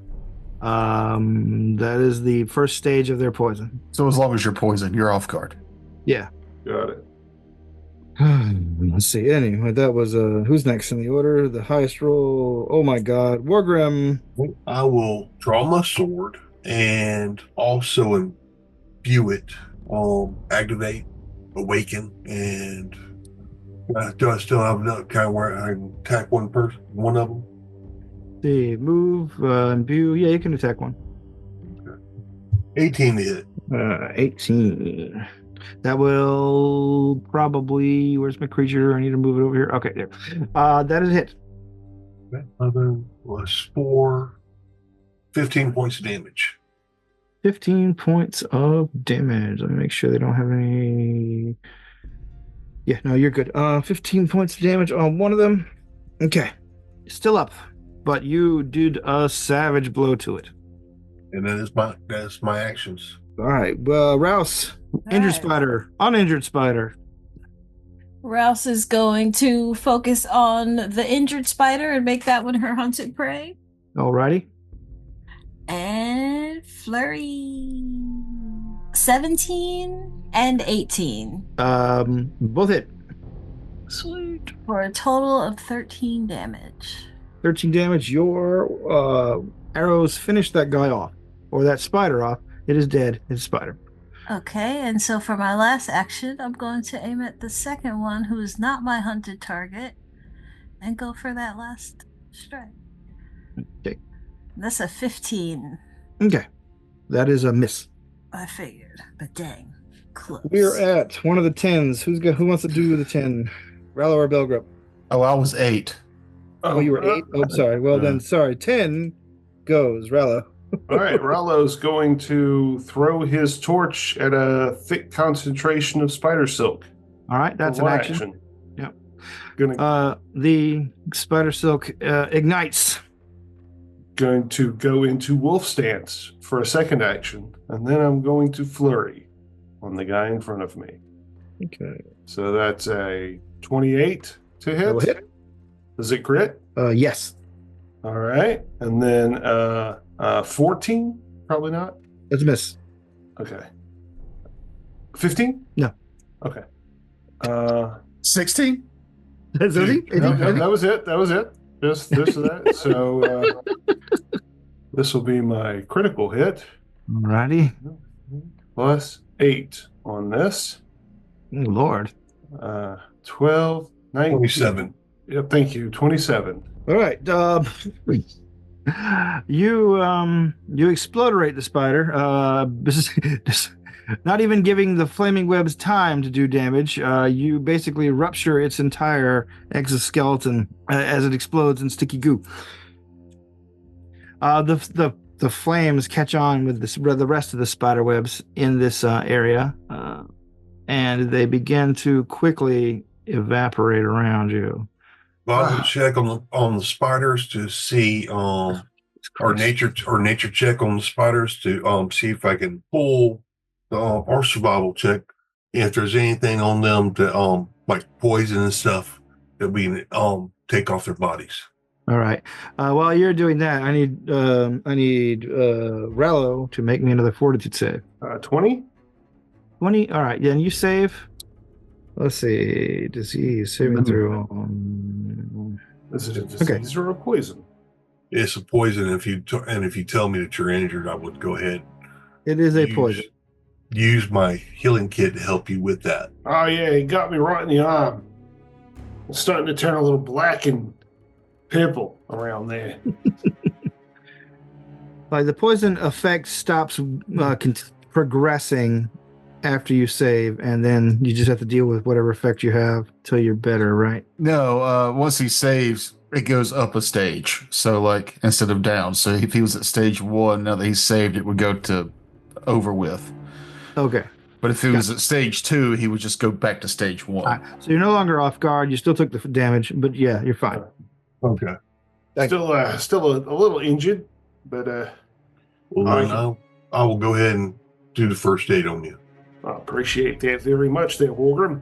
That is the first stage of their poison. So as long as you're poisoned, you're off guard. Yeah. Got it. Let's see. Anyway, that was who's next in the order? The highest roll. Oh my God, Wargrim. I will draw my sword and also imbue it. Activate, awaken, and do I still have enough kind of where I can attack one of them? See, move, imbue. Yeah, you can attack one. 18 to hit. 18. That will probably. Where's my creature? I need to move it over here. Okay, there. That is a hit. 11 plus 4, 15 points of damage. 15 points of damage. Let me make sure they don't have any. Yeah, no, you're good. 15 points of damage on one of them. Okay, still up, but you did a savage blow to it. And that is my actions. All right, well, Rouse, injured right. spider, uninjured spider. Rouse is going to focus on the injured spider and make that one her hunted prey. Alrighty. And flurry. 17 and 18. Both hit. Sweet. For a total of 13 damage. 13 damage. Your arrows finish that guy off, or that spider off. It is dead. It's a spider. Okay, and so for my last action, I'm going to aim at the second one who is not my hunted target and go for that last strike. Okay. That's a 15. Okay. That is a miss. I figured, but dang, close. We're at one of the 10s. Who wants to do the 10? Rallo or Belgrip? Oh, I was 8. Oh, you were 8? Oh, sorry. Well, then, sorry. 10 goes. Rallo. All right, Rollo's going to throw his torch at a thick concentration of spider silk. All right, that's an action. Yep. The spider silk ignites. Going to go into wolf stance for a second action, and then I'm going to flurry on the guy in front of me. Okay. So that's a 28 to hit. That'll hit. Does it crit? Yes. All right, and then 14? Probably not. That's a miss. Okay. 15? No. Okay. 16? That's it? No, that was it. That was it. Just this and that. So this will be my critical hit. Alrighty. Plus 8 on this. Oh, Lord. 12, 19. 27. Yep, thank you. 27. All right. You explodorate the spider. Not even giving the flaming webs time to do damage. You basically rupture its entire exoskeleton as it explodes in sticky goo. The flames catch on with the rest of the spider webs in this area, and they begin to quickly evaporate around you. Well, I would check on the spiders to see or nature check on the spiders to see if I can pull our survival check if there's anything on them that like poison and stuff that we take off their bodies. All right. While you're doing that, I need Rallo to make me another fortitude save. 20? 20. All right. Then you save. Let's see. Disease saving through. Is it a disease or a poison? It's a poison. If you tell me that you're injured, I would go ahead. It is a poison. Use my healing kit to help you with that. Oh yeah, he got me right in the arm. It's starting to turn a little black and purple around there. Like the poison effect stops progressing after you save, and then you just have to deal with whatever effect you have till you're better, right? No, once he saves, it goes up a stage. So, like, instead of down. So if he was at stage 1, now that he's saved, it would go to over with. Okay. But if he was at stage 2, he would just go back to stage 1. Right. So you're no longer off guard. You still took the damage, but yeah, you're fine. Okay. Still a little injured, but Well, I will go ahead and do the first aid on you. I appreciate that very much there, Walgrim.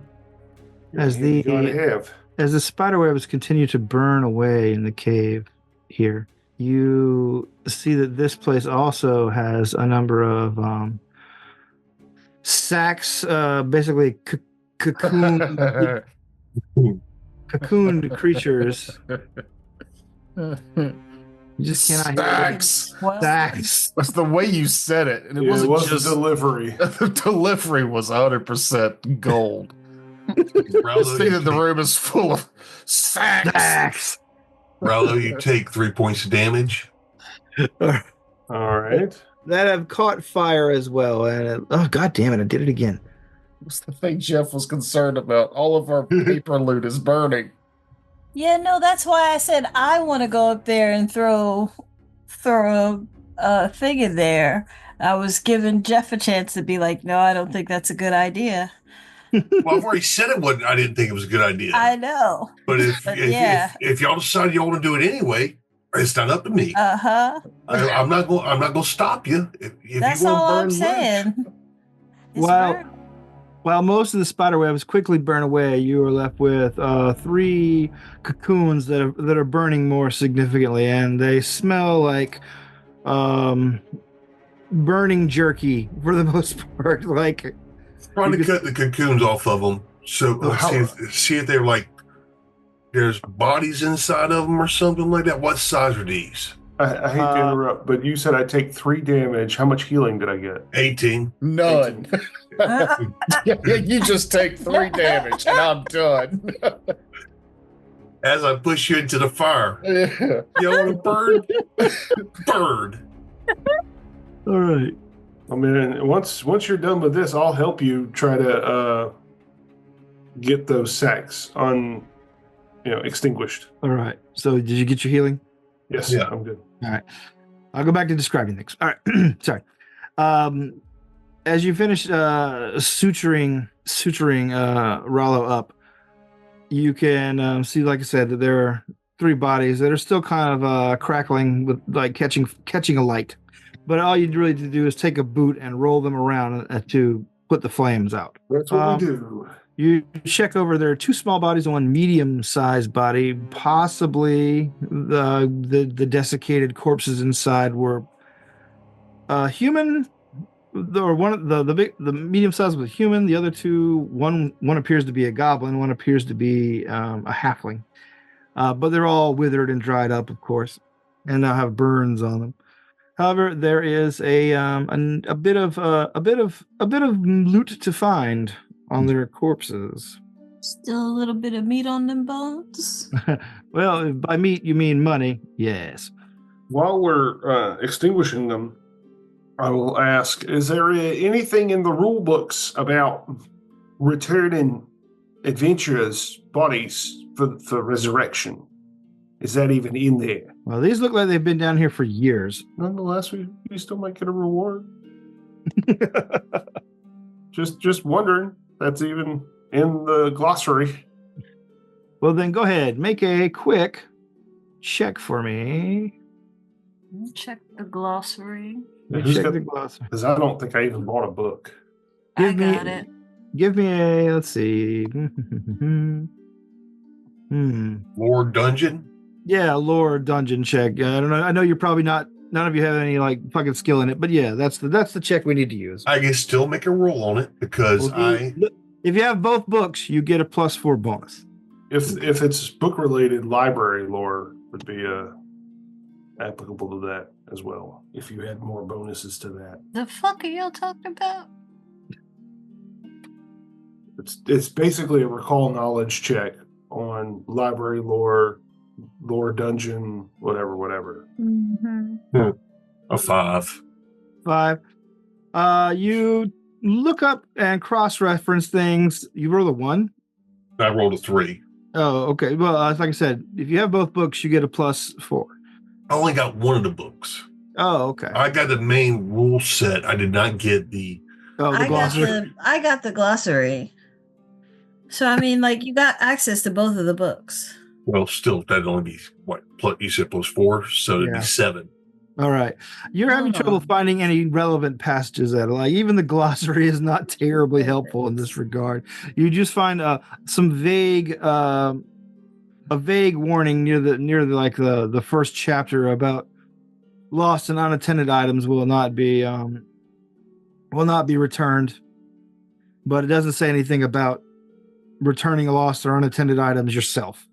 As the spiderwebs continue to burn away in the cave here, you see that this place also has a number of sacks, basically cocooned creatures. You just cannot hear it. Stacks. That's the way you said it. And it wasn't just delivery. The delivery was 100% gold. This thing in the room is full of sacks. Rallo, you take 3 points of damage. All right. That have caught fire as well. And oh, god damn it, I did it again. That's the thing Jeff was concerned about. All of our paper loot is burning. Yeah, no, that's why I said I want to go up there and throw a thing in there. I was giving Jeff a chance to be like, no, I don't think that's a good idea. Well, I've already said it wasn't. I didn't think it was a good idea. I know. But if y'all decide you want to do it anyway, it's not up to me. I'm not going to stop you. If that's you want all to burn I'm saying. While most of the spider webs quickly burn away, you are left with 3 cocoons that are burning more significantly, and they smell like burning jerky for the most part. Like trying to cut the cocoons off of them, so see if they're like there's bodies inside of them or something like that. What size are these? I hate to interrupt, but you said I take 3 damage. How much healing did I get? 18. None. 18. You just take 3 damage, and I'm done. As I push you into the fire. Yeah. You want a bird? Bird. All right. I mean, once you're done with this, I'll help you try to get those sacks extinguished. All right. So did you get your healing? Yes, Yeah. I'm good. All right. I'll go back to describing things. All right. Sorry. As you finish suturing Rollo up, you can see, like I said, that there are 3 bodies that are still kind of crackling with like catching a light. But all you really need to do is take a boot and roll them around to put the flames out. That's what we do. You check over. There are 2 small bodies and 1 medium-sized body. Possibly the desiccated corpses inside were human. The medium-sized was human. The other 2, one appears to be a goblin. One appears to be a halfling. But they're all withered and dried up, of course, and now have burns on them. However, there is a bit of loot to find on their corpses. Still a little bit of meat on them bones. Well, if by meat you mean money. Yes. While we're extinguishing them, I will ask, is there anything in the rule books about returning adventurers' bodies for resurrection? Is that even in there? Well, these look like they've been down here for years. Nonetheless, we still might get a reward. Just wondering. That's even in the glossary. Well, then go ahead. Make a quick check for me. Check the glossary. Who's Check got the glossary. Because I don't think I even bought a book. I got it. Give me a, let's see. Lord Dungeon. Yeah, lore dungeon check. I don't know. I know you're probably not. None of you have any like fucking skill in it, but yeah, that's the check we need to use. I can still make a roll on it because If you have both books, you get a +4 bonus. If it's book related, library lore would be applicable to that as well. If you had more bonuses to that, The fuck are y'all talking about? it's basically a recall knowledge check on library lore dungeon, whatever. Mm-hmm. a 5. 5. You look up and cross-reference things. You roll a 1. I rolled a 3. Oh, okay. Well, like I said, if you have both books, you get a +4. I only got one of the books. Oh, okay. I got the main rule set. I did not get the. Oh, the glossary. I got the glossary. So I mean, like, you got access to both of the books. Well, still, that'd only be what? Plus, you said +4, so it'd Yeah. be 7. All right. You're having Hold trouble on. finding any relevant passages that like even the glossary is not terribly helpful in this regard. You just find some vague a vague warning near the first chapter about lost and unattended items will not be returned. But it doesn't say anything about returning lost or unattended items yourself.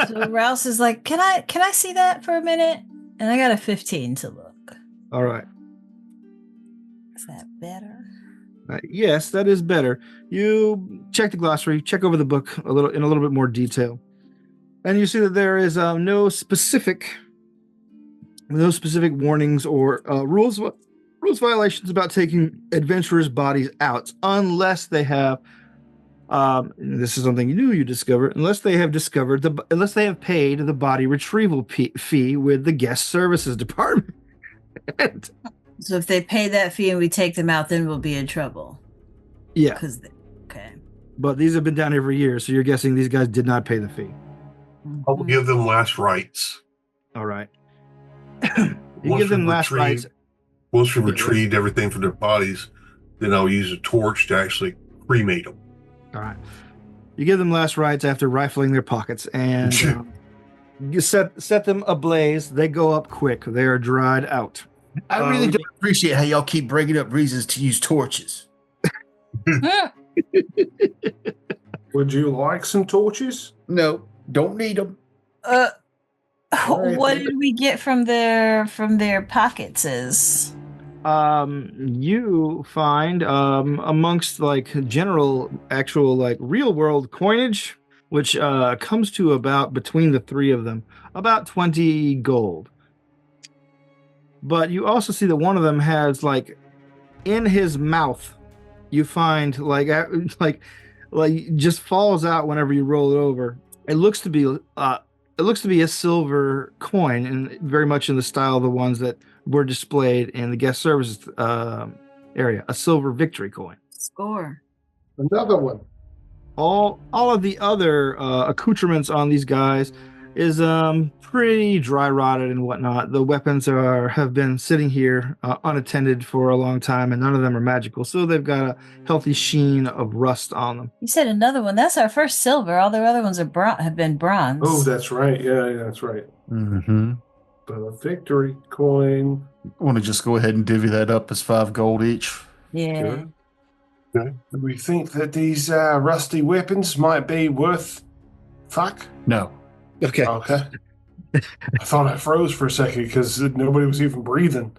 So Rouse is like, can I see that for a minute? And I got a 15 to look. All right. Is that better? Yes, that is better. You check the glossary, check over the book in a little bit more detail, and you see that there is no specific warnings or rules violations about taking adventurers' bodies out, unless they have. This is something new you discover. Unless they have paid the body retrieval fee with the guest services department. So if they pay that fee and we take them out, then we'll be in trouble. Yeah, Okay. but these have been down here for years, so you're guessing these guys did not pay the fee. I will give them last rites. All right. You give them last rites. Once we retrieved everything from their bodies, then I'll use a torch to actually cremate them. All right. You give them last rites after rifling their pockets, and you set them ablaze. They go up quick. They are dried out. I really don't appreciate how y'all keep bringing up reasons to use torches. Would you like some torches? No, don't need them. right. What did we get from their pockets? Is You find amongst like general actual like real world coinage, which comes to about between the three of them about 20 gold. But you also see that one of them has like in his mouth, you find like just falls out whenever you roll it over. It looks to be a silver coin, and very much in the style of the ones that were displayed in the guest services area. A silver victory coin. score? Another one. All of the other accoutrements on these guys is pretty dry rotted and whatnot. The weapons have been sitting here unattended for a long time, and none of them are magical, so they've got a healthy sheen of rust on them. You said another one. That's our first silver. All the other ones are have been bronze. Oh, that's right. Yeah, that's right. Mm-hmm. But a victory coin. Want to just go ahead and divvy that up as 5 gold each? yeah. Sure. Do we think that these rusty weapons might be worth fuck? No. Okay. Okay. I thought I froze for a second because nobody was even breathing.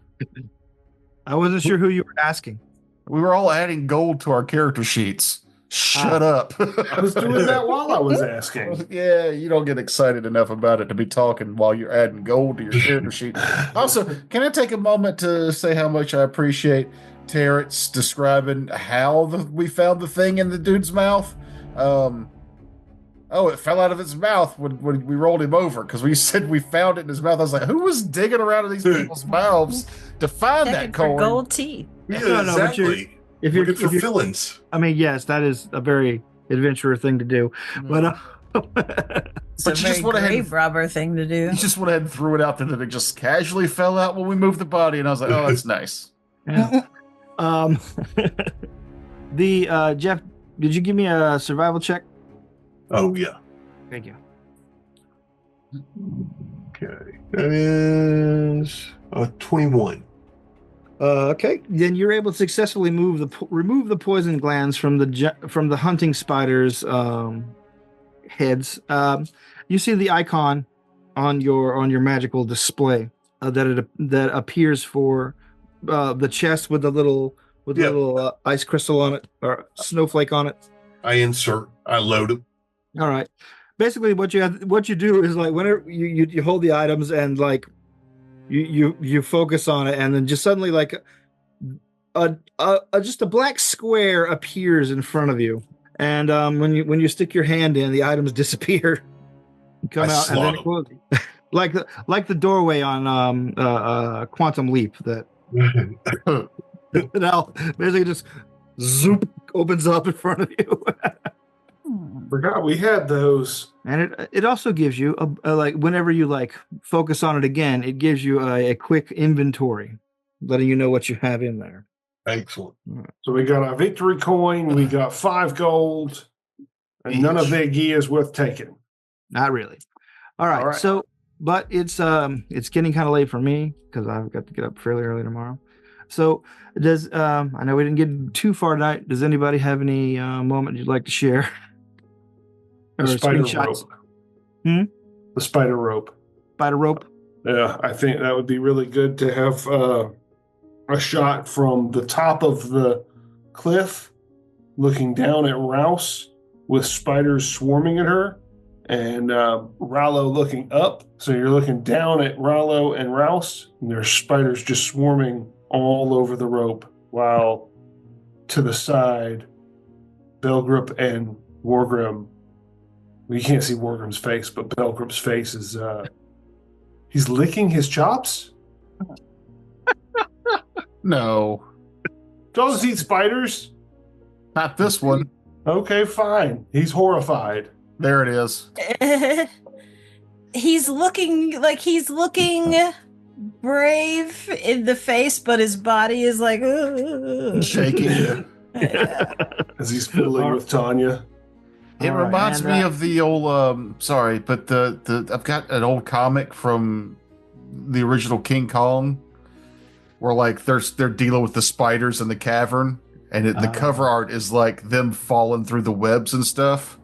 I wasn't sure who you were asking. We were all adding gold to our character sheets. Shut up. I was doing that while I was asking. Yeah, you don't get excited enough about it to be talking while you're adding gold to your character sheet. Also, can I take a moment to say how much I appreciate Terrence describing how we found the thing in the dude's mouth? It fell out of his mouth when we rolled him over, because we said we found it in his mouth. I was like, who was digging around in these people's mouths to find Checking that for coin? gold teeth. Yeah, No, no, but exactly. If you're Looking for villains. I mean, yes, that is a very adventurer thing to do, but It's But a you very just went ahead and- grave robber thing to do. He just went ahead and threw it out there that it just casually fell out when we moved the body, and I was like, oh, that's nice. yeah. The Jeff, did you give me a survival check? Oh, yeah. Thank you. Okay. That is 21. Okay, then you're able to successfully remove the poison glands from the hunting spiders' heads. You see the icon on your magical display that appears for the chest with the little ice crystal on it or snowflake on it. I load them. All right. Basically, what you do is like whenever you hold the items and like you focus on it, and then just suddenly like just a black square appears in front of you, and when you stick your hand in, the items disappear, come I out, and then slog it closes. like the doorway on Quantum Leap that now basically just zoop opens up in front of you. Forgot we had those. And it also gives you a like whenever you like focus on it again, it gives you a quick inventory, letting you know what you have in there. Excellent. So we got a victory coin, we got 5 gold, and none of their gear is worth taking. Not really. All right. So, but it's getting kind of late for me because I've got to get up fairly early tomorrow. So does I know we didn't get too far tonight. Does anybody have any moment you'd like to share? The spider rope. The spider rope. Spider rope. Yeah, I think that would be really good to have a shot from the top of the cliff looking down at Rouse with spiders swarming at her, and Rallo looking up. So you're looking down at Rallo and Rouse, and there's spiders just swarming all over the rope, while to the side, Belgrip and Wargrim. Well, you can't see Wargrim's face, but Belgrip's face is he's licking his chops. No. Doesn't eat spiders. Not this one. Okay, fine. He's horrified. There it is. He's looking brave in the face, but his body is like Shaking. As he's fiddling with Tanya. It All right, reminds and, me of the old sorry, but the I've got an old comic from the original King Kong where like they're dealing with the spiders in the cavern, and the cover art is like them falling through the webs and stuff.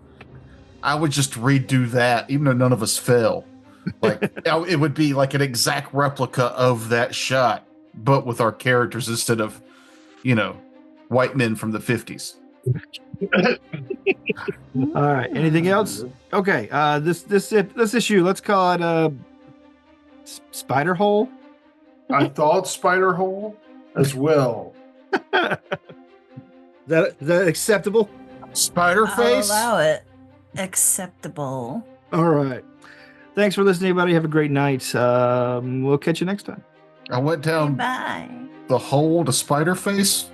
I would just redo that, even though none of us fell. Like it would be like an exact replica of that shot, but with our characters instead of, white men from the 50s. All right. Anything else? Okay. This issue, let's call it Spider Hole. I thought Spider Hole as well. Is that acceptable? Spider I'll face. allow it. Acceptable. All right. Thanks for listening, everybody. Have a great night. We'll catch you next time. I went down Bye. the hole to Spider face.